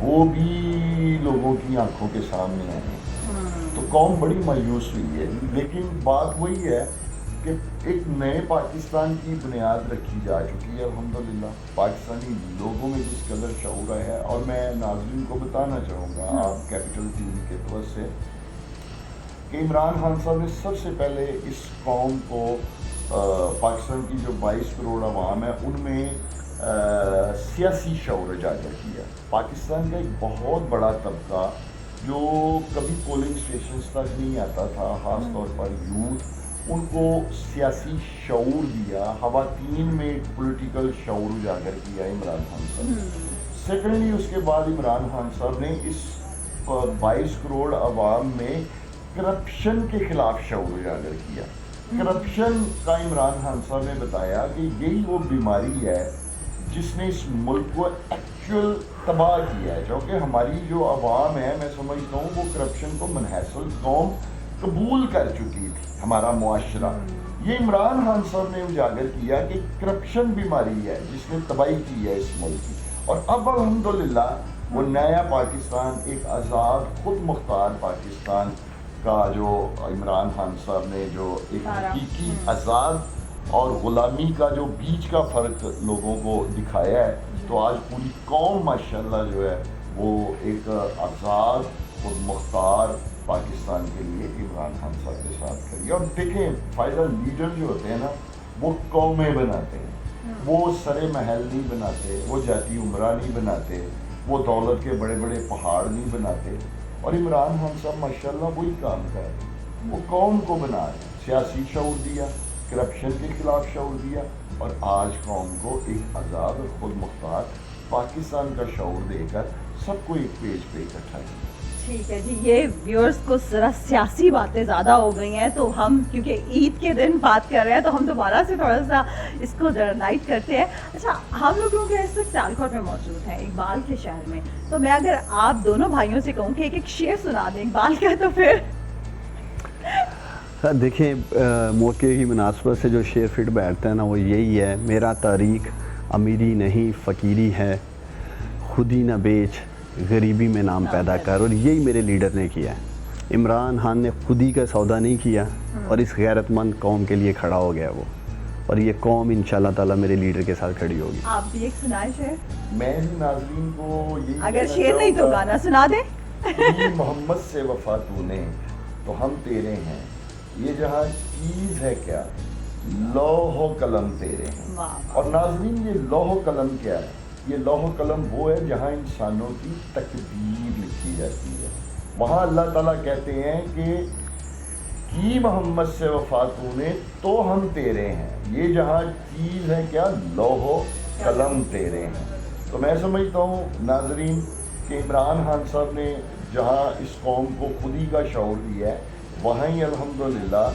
وہ بھی لوگوں کی آنکھوں کے سامنے آئے ہیں. تو قوم بڑی مایوس ہوئی ہے. لیکن بات وہی ہے کہ ایک نئے پاکستان کی بنیاد رکھی جا چکی ہے الحمدللہ. پاکستانی لوگوں میں جس قدر شعور ہے, اور میں ناظرین کو بتانا چاہوں گا آپ کیپٹل ٹی وی کے طرف سے کہ عمران خان صاحب نے سب سے پہلے اس قوم کو, پاکستان کی جو 22 کروڑ عوام ہے ان میں سیاسی شعور اجاگر کیا. پاکستان کا ایک بہت بڑا طبقہ جو کبھی پولنگ اسٹیشنز تک نہیں آتا تھا, خاص طور پر یوتھ, ان کو سیاسی شعور دیا, خواتین میں ایک پولیٹیکل شعور اجاگر کیا عمران خان صاحب. سیکنڈلی اس کے بعد عمران خان صاحب نے اس 22 کروڑ عوام میں کرپشن کے خلاف شعور اجاگر کیا. کرپشن کا عمران خان صاحب نے بتایا کہ یہی وہ بیماری ہے جس نے اس ملک کو ایکچوئل تباہ کیا ہے. کیونکہ ہماری جو عوام ہے, میں سمجھتا ہوں وہ کرپشن کو منحصر قوم قبول کر چکی تھی, ہمارا معاشرہ. یہ عمران خان صاحب نے اجاگر کیا کہ کرپشن بیماری ہے جس نے تباہی کی ہے اس ملک کی. اور اب الحمدللہ وہ نیا پاکستان, ایک آزاد خود مختار پاکستان کا جو عمران خان صاحب نے جو ایک حقیقی آزاد اور غلامی کا جو بیچ کا فرق لوگوں کو دکھایا ہے, تو آج پوری قوم ماشاءاللہ جو ہے وہ ایک آزاد خود مختار पाकिस्तान के लिए इमरान खान साहब के साथ करी। और देखें फायदा, लीडर जो होते हैं ना वो कौमें बनाते हैं, वो सरे महल नहीं बनाते, वो जाती उमरा नहीं बनाते, वो दौलत के बड़े बड़े पहाड़ नहीं बनाते। और इमरान खान साहब माशाल्लाह वही काम कर रहे हैं, वो कौम को बना रहे हैं, सियासी शऊर दिया, करप्शन के खिलाफ शऊर दिया, और आज कौम को एक आज़ाद और खुद मुख्तार पाकिस्तान का शऊर देकर सबको एक पेज पे इकट्ठा किया। ठीक है जी, ये व्यूअर्स को ज़रा सियासी बातें ज़्यादा हो गई हैं, तो हम क्योंकि ईद के दिन बात कर रहे हैं तो हम दोबारा से थोड़ा सा इसको ज़रा लाइट करते हैं। अच्छा, हम लोग क्योंकि इस वक्त सियालकोट में मौजूद हैं, इकबाल के शहर में, तो मैं अगर आप दोनों भाइयों से कहूँ कि एक एक शेर सुना दें इकबाल का, तो फिर देखें मौके की मुनासबत से जो शेर फिट बैठता है ना वो यही है, मेरा तारीख अमीरी नहीं फ़कीरी है, खुदी न बेच गरीबी में नाम पैदा कर। और यही मेरे लीडर ने किया है। इमरान खान ने खुदी का सौदा नहीं किया और इस गैरतमंद कौम के लिए खड़ा हो गया वो, और ये कौम इंशाल्लाह ताला मेरे लीडर के साथ खड़ी होगी। आप भी एक सुनाए शेर, मैं भी नाज़रीन को यही अगर कहना शेर नहीं तो चाहूँगा गाना सुना दें। कि मोहम्मद से वफा तूने तो हम तेरे हैं, ये जहाँ चीज़ है क्या, लौह कलम तेरे हैं। वाह। और नाज़रीन ये लौह कलम क्या है? ये लौह कलम वो है जहाँ इंसानों की तकदीर लिखी जाती है। वहाँ अल्लाह ताला कहते हैं कि मोहम्मद से वफा तूने तो हम तेरे हैं, ये जहाँ चीज़ है क्या, लौह कलम तेरे हैं। तो मैं समझता हूँ नाज़रीन कि इमरान खान साहब ने जहाँ इस कौम को खुदी का शऊर दिया है, वहीं अल्हम्दुलिल्लाह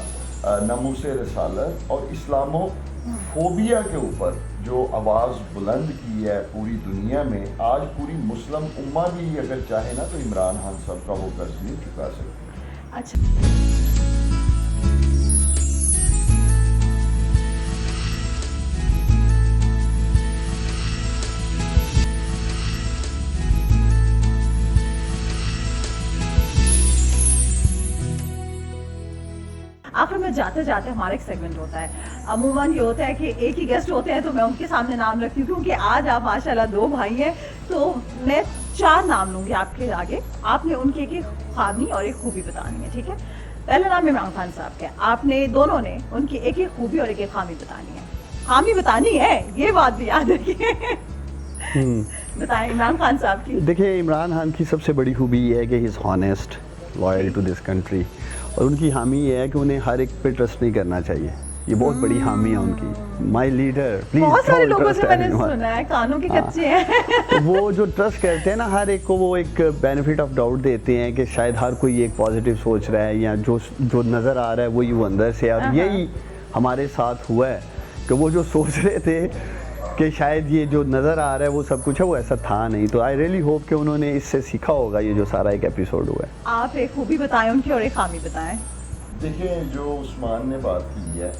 नमूस रसालत और इस्लामो फोबिया के ऊपर जो आवाज़ बुलंद की है पूरी दुनिया में, आज पूरी मुस्लिम उम्मा भी अगर चाहे ना तो इमरान खान साहब का वो कर्ज नहीं चुका सकती। अच्छा, आखिर में जाते जाते हमारा एक सेगमेंट होता है, अमूमन ये होता है कि एक ही गेस्ट होते हैं तो मैं उनके सामने नाम रखती हूँ, क्योंकि आज आप माशाल्लाह दो भाई हैं, तो मैं 4 नाम लूँगी आपके आगे, आपने उनकी एक एक खामी और एक खूबी बतानी है, ठीक है? पहला नाम इमरान खान साहब का, आपने दोनों ने उनकी एक एक खूबी और एक एक खामी बतानी है। खामी बतानी है, ये बात भी याद रखिए। बताएं इमरान खान साहब की। देखिए इमरान खान की सबसे बड़ी खूबी ये है कि he is honest, loyal to this country, और उनकी हामी ये है कि उन्हें हर एक पे ट्रस्ट नहीं करना चाहिए, ये बहुत बड़ी हामी है उनकी। माय लीडर प्लीज, बहुत सारे लोगों से मैंने सुना है कानों के कच्चे हैं। तो वो जो ट्रस्ट करते हैं ना हर एक को, वो एक बेनिफिट ऑफ डाउट देते हैं कि शायद हर कोई एक पॉजिटिव सोच रहा है, या जो नज़र आ रहा है वही वो अंदर से। और यही हमारे साथ हुआ है कि वो जो सोच रहे थे कि शायद ये जो नज़र आ रहा है वो सब कुछ है, वो ऐसा था नहीं। तो आई रियली होप कि उन्होंने इससे सीखा होगा, ये जो सारा एक एपिसोड हुआ है। आप एक खूबी बताएं उनकी और एक खामी बताएं। देखिए जो उस्मान ने बात की है,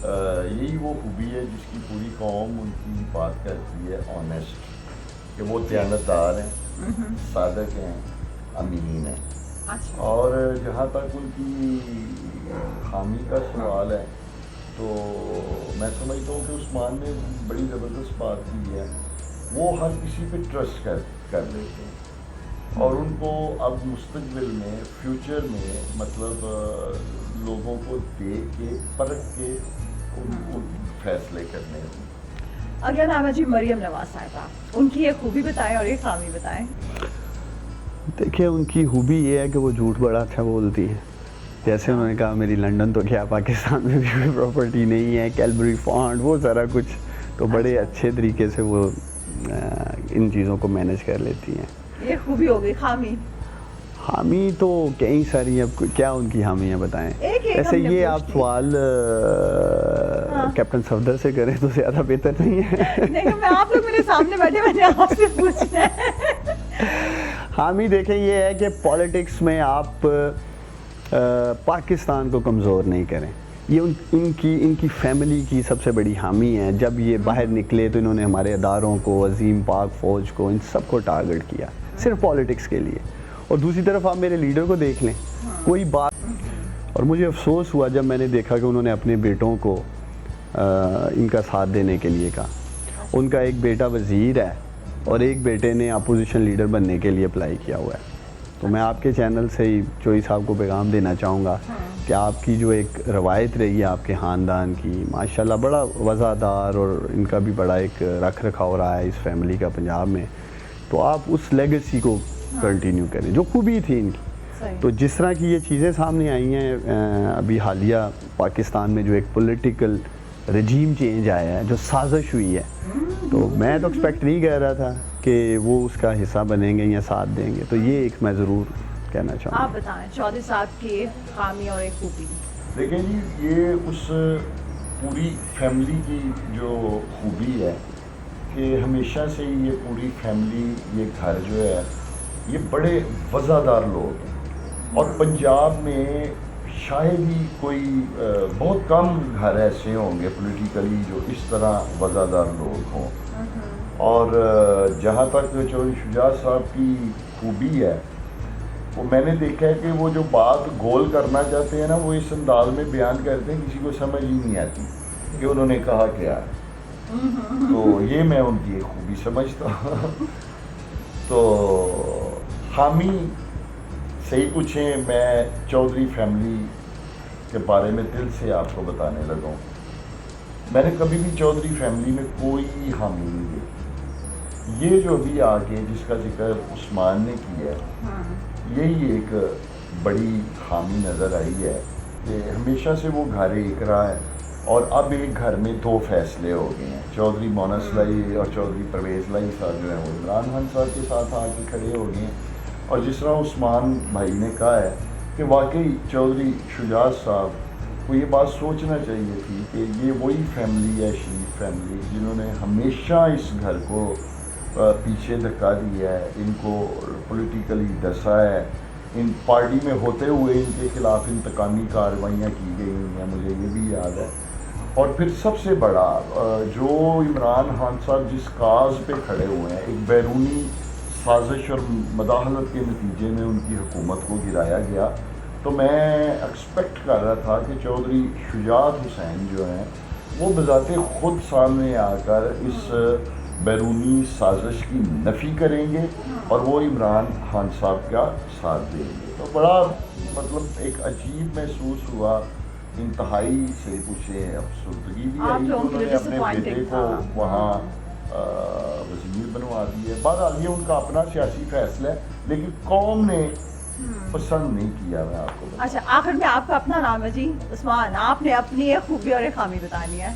यही वो खूबी है जिसकी पूरी कौम उनकी बात करती है, ऑनेस्ट, कि वो दयानतदार हैं, सादक हैं, अमीन हैं। अच्छा। और जहाँ तक उनकी खामी का सवाल है तो मैं समझता हूँ कि उस्मान ने बड़ी ज़बरदस्त बात की है, वो हर किसी पे ट्रस्ट कर लेते हैं, और उनको अब मुस्तकबिल में, फ्यूचर में, मतलब लोगों को देख के, परख के उनको फैसले करने हैं। अगला नाम है जी मरियम नवाज साहिबा, उनकी एक खूबी बताएं और एक खामी बताएं। देखिए उनकी खूबी ये है कि वो झूठ बड़ा अच्छा बोलती है। जैसे उन्होंने कहा मेरी लंदन तो क्या पाकिस्तान में भी कोई प्रॉपर्टी नहीं है, कैलबरी फॉन्ड, वो सारा कुछ, तो बड़े अच्छे तरीके से वो इन चीज़ों को मैनेज कर लेती हैं। ये खूबी हो गई। खामी? हामी तो कई सारी, अब क्या उनकी हामियाँ बताएं। ऐसे ये आप सवाल कैप्टन सफदर से करें तो ज़्यादा बेहतर नहीं है। नहीं, मैं आप लोग मेरे सामने बैठे, मैंने आपसे पूछना है। हामी देखें ये है कि पॉलिटिक्स में आप पाकिस्तान को कमज़ोर नहीं करें, ये इनकी फैमिली की सबसे बड़ी हामी है। जब ये बाहर निकले तो इन्होंने हमारे अदारों को, अजीम पाक फ़ौज को, इन सब को टारगेट किया सिर्फ पॉलिटिक्स के लिए। और दूसरी तरफ आप मेरे लीडर को देख लें, कोई बात। और मुझे अफसोस हुआ जब मैंने देखा कि उन्होंने अपने बेटों को इनका साथ देने के लिए कहा। उनका एक बेटा वज़ीर है और एक बेटे ने अपोजिशन लीडर बनने के लिए अप्लाई किया हुआ है। تو میں آپ کے چینل سے ہی چوئی صاحب کو پیغام دینا چاہوں گا کہ آپ کی جو ایک روایت رہی ہے آپ کے خاندان کی ماشاءاللہ بڑا وفادار اور ان کا بھی بڑا ایک رکھ رکھاؤ رہا ہے اس فیملی کا پنجاب میں, تو آپ اس لیگیسی کو کنٹینیو کریں جو خوبی تھی ان کی. تو جس طرح کی یہ چیزیں سامنے آئی ہیں ابھی حالیہ پاکستان میں جو ایک پولیٹیکل رجیم چینج آیا ہے, جو سازش ہوئی ہے, تو میں تو ایکسپیکٹ نہیں کر رہا تھا کہ وہ اس کا حصہ بنیں گے یا ساتھ دیں گے, تو یہ ایک میں ضرور کہنا چاہوں گا. آپ بتائیں چودھری صاحب کی خامی اور ایک خوبی. دیکھیں جی, یہ اس پوری فیملی کی جو خوبی ہے کہ ہمیشہ سے ہی یہ پوری فیملی, یہ گھر جو ہے یہ بڑے وفادار لوگ ہیں, اور پنجاب میں شاید ہی کوئی بہت کم گھر ایسے ہوں گے پولیٹیکلی جو اس طرح وفادار لوگ ہوں. اور جہاں تک چودھری شجاعت صاحب کی خوبی ہے, وہ میں نے دیکھا ہے کہ وہ جو بات گول کرنا چاہتے ہیں نا, وہ اس انداز میں بیان کرتے ہیں کسی کو سمجھ ہی نہیں آتی کہ انہوں نے کہا کیا ہے. تو یہ میں ان کی ایک خوبی سمجھتا ہوں. تو حامی صحیح پوچھیں, میں چودھری فیملی کے بارے میں دل سے آپ کو بتانے لگا ہوں, میں نے کبھی بھی چودھری فیملی میں کوئی حامی نہیں دیکھی. یہ جو بھی آگے جس کا ذکر عثمان نے کیا ہے, یہی ایک بڑی خامی نظر آئی ہے کہ ہمیشہ سے وہ گھر ایک رہا ہے, اور اب ایک گھر میں دو فیصلے ہو گئے ہیں. چودھری مونس لائی اور چودھری پرویز لائی صاحب جو ہیں وہ عمران خان صاحب کے ساتھ آ کے کھڑے ہو گئے ہیں. اور جس طرح عثمان بھائی نے کہا ہے کہ واقعی چودھری شجاعت صاحب کو یہ بات سوچنا چاہیے تھی کہ یہ وہی فیملی ہے, شریف فیملی, جنہوں نے ہمیشہ اس گھر کو پیچھے دھکا دیا ہے, ان کو پولیٹیکلی ڈسا ہے, ان پارٹی میں ہوتے ہوئے ان کے خلاف انتقامی کارروائیاں کی گئی ہیں, مجھے یہ بھی یاد ہے. اور پھر سب سے بڑا جو عمران خان صاحب جس کاز پہ کھڑے ہوئے ہیں, ایک بیرونی سازش اور مداخلت کے نتیجے میں ان کی حکومت کو گرایا گیا, تو میں ایکسپیکٹ کر رہا تھا کہ چودھری شجاعت حسین جو ہیں وہ بذات خود سامنے آ کر اس بیرونی سازش کی نفی کریں گے اور وہ عمران خان صاحب کا ساتھ دیں گے. تو بڑا مطلب ایک عجیب محسوس ہوا, انتہائی سے پوچھے افسردگی بھی آئی. انہوں نے اپنے بیٹے کو وہاں وزیر بنوا دیے. بہرحال یہ ان کا اپنا سیاسی فیصلہ ہے, لیکن قوم نے پسند نہیں کیا. میں آپ کو اچھا, آخر میں آپ کا اپنا نام ہے جی عثمان, آپ نے اپنی ایک خوبی اور ایک خامی بتانی ہے.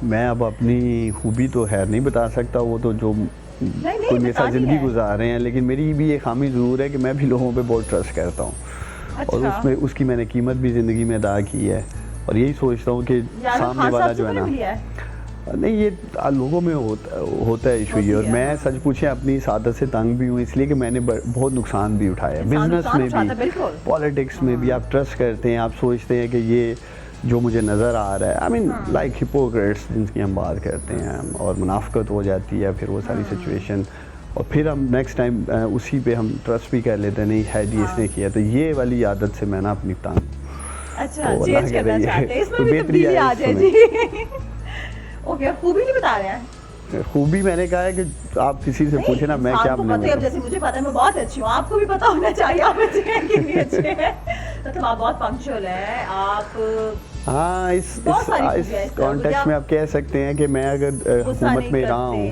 میں اب اپنی خوبی تو خیر نہیں بتا سکتا, وہ تو جو کوئی میرے ساتھ زندگی گزار رہے ہیں, لیکن میری بھی ایک خامی ضرور ہے کہ میں بھی لوگوں پہ بہت ٹرسٹ کرتا ہوں. اور اس کی میں نے قیمت بھی زندگی میں ادا کی ہے, اور یہی سوچتا ہوں کہ سامنے والا جو ہے نا, نہیں یہ لوگوں میں ہوتا ہے ایشو یہ. اور میں سچ پوچھیں اپنی سعادت سے تنگ بھی ہوں, اس لیے کہ میں نے بہت نقصان بھی اٹھایا ہے, بزنس میں بھی, پالیٹکس میں بھی. آپ ٹرسٹ کرتے ہیں, آپ سوچتے ہیں کہ یہ جو مجھے نظر آ رہا ہے, آئی مین لائک ہپوکریٹس جن کی ہم بات کرتے ہیں, اور منافقت ہو جاتی ہے پھر وہ ساری سچویشن, اور پھر ہم نیکسٹ ٹائم اسی پہ ہم ٹرسٹ بھی کر لیتے ہیں, نہیں ہے جی اس نے کیا. تو یہ والی عادت سے میں نا اپنی تنگ. اچھا, چینج کرنا چاہتے ہیں, اس میں بھی تبدیلی آ جائے جی. اوکے, خوبی نہیں بتا رہے ہیں. خوبی میں نے کہا ہے کہ آپ کسی سے پوچھیں نا, میں کیا جیسے مجھے پتا ہے میں بہت اچھی ہوں, آپ کو بھی پتا ہونا چاہیے آپ اچھے ہیں کہ نہیں اچھے ہیں. مطلب آپ بہت پنکچوئل ہیں آپ. ہاں, اس کانٹیکسٹ میں آپ کہہ سکتے ہیں کہ میں اگر حکومت میں رہا ہوں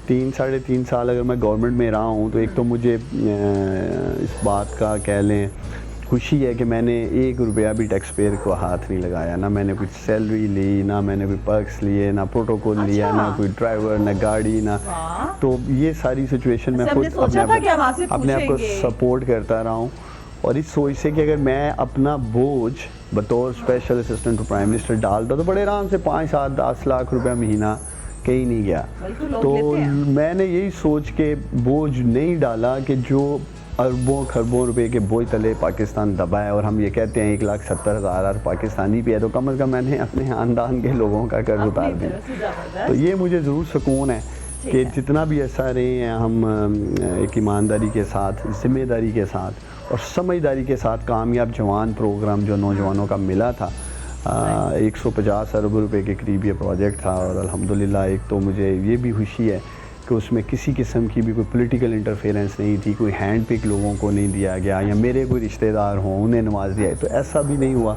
3-3.5 سال, اگر میں گورنمنٹ میں رہا ہوں, تو ایک تو مجھے اس بات کا کہہ لیں خوشی ہے کہ میں نے 1 روپیہ بھی ٹیکس پیئر کو ہاتھ نہیں لگایا. نہ میں نے کوئی سیلری لی, نہ میں نے کوئی پرکس لیے, نہ پروٹوکول لیا, نہ کوئی ڈرائیور, نہ گاڑی, نہ. تو یہ ساری سچویشن میں خود اپنے آپ کو سپورٹ کرتا رہا ہوں, اور اس سوچ سے کہ اگر میں اپنا بوجھ بطور special assistant to prime minister ڈالتا تو بڑے آرام سے 5-7-10 لاکھ روپے مہینہ کہیں نہیں گیا. تو میں نے یہی سوچ کے بوجھ نہیں ڈالا کہ جو اربوں خربوں روپے کے بوجھ تلے پاکستان دبا ہے, اور ہم یہ کہتے ہیں 1,70,000 پاکستانی پہ ہے, تو کم از کم میں نے اپنے خاندان کے لوگوں کا قرض اتار دیا. تو یہ مجھے ضرور سکون ہے کہ جتنا بھی عرصہ رہے ہیں ہم ایک ایمانداری کے ساتھ, ذمہ داری کے ساتھ اور سمجھداری کے ساتھ کامیاب جوان پروگرام جو نوجوانوں کا ملا تھا, 150 ارب روپے کے قریب یہ پروجیکٹ تھا. اور الحمدللہ ایک تو مجھے یہ بھی خوشی ہے کہ اس میں کسی قسم کی بھی کوئی پولیٹیکل انٹرفیرنس نہیں تھی, کوئی ہینڈ پک لوگوں کو نہیں دیا گیا, یا میرے کوئی رشتہ دار ہوں انہیں نواز دیا ہے, تو ایسا بھی نہیں ہوا.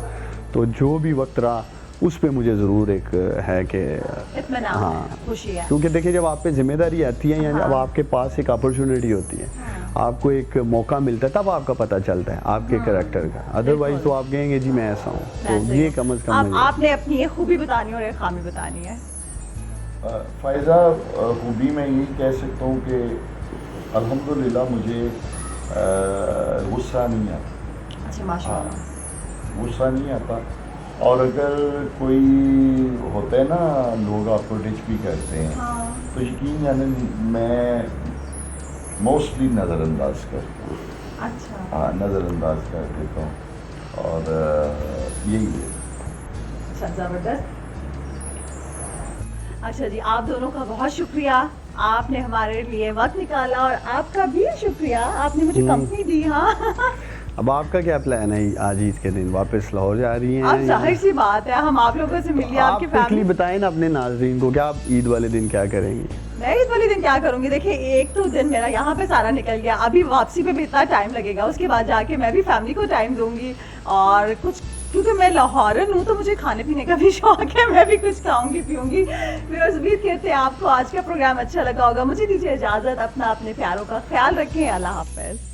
تو جو بھی وقت رہا اس پہ مجھے ضرور ایک ہے کہ اطمینان ہاں, ہے, خوشی ہے. کیونکہ دیکھیں جب آپ پہ ذمہ داری آتی ہے یا جب آپ کے پاس ایک اپرچونیٹی ہوتی ہے, آپ کو ایک موقع ملتا ہے, تب آپ کا پتہ چلتا ہے آپ کے کریکٹر کا. ادروائز تو آپ کہیں گے جی میں ایسا ہوں. تو یہ کم از کم آپ نے اپنی ایک خوبی بتانی اور ایک خامی بتانی ہے. فائزہ, خوبی میں یہی کہہ سکتا ہوں کہ الحمدللہ مجھے غصہ نہیں آتا. اچھا, ماشاء اللہ. غصہ نہیں آتا. اور اگر کوئی ہوتا ہے نا لوگ آپ کو ڈچ بھی کرتے ہیں تو یقین یعنی میں موسٹلی نظر انداز کرتا ہوں. اچھا, ہاں, نظر انداز کر دیتا ہوں. اور یہی ہے. اچھا, زبردست. اچھا جی, آپ دونوں کا بہت شکریہ, آپ نے ہمارے لیے وقت نکالا, اور آپ کا بھی شکریہ, آپ نے مجھے کمپنی دی. ہاں, اب آپ کا کیا پلان ہے آج عید کے دن؟ واپس لاہور جا رہی ہیں؟ اب ظاہر سی بات ہے ہم آپ لوگوں سے ملیے, آپ کی فیملی. بتائیں نا اپنے ناظرین کو, کیا آپ عید والے دن کیا کریں گی؟ میں عید والے دن کیا کروں گی؟ دیکھیں, ایک تو دن میرا یہاں پہ سارا نکل گیا, ابھی واپسی پہ بھی اتنا ٹائم لگے گا, اس کے بعد جا کے میں بھی فیملی کو ٹائم دوں گی. اور کچھ کیونکہ میں لاہورن ہوں تو مجھے کھانے پینے کا بھی شوق ہے, میں بھی کچھ کھاؤں گی پیوں گی. امید کرتے ہیں آپ کو آج کا پروگرام اچھا لگا ہوگا. مجھے دیجیے اجازت, اپنا اپنے پیاروں کا خیال رکھیں. اللہ حافظ.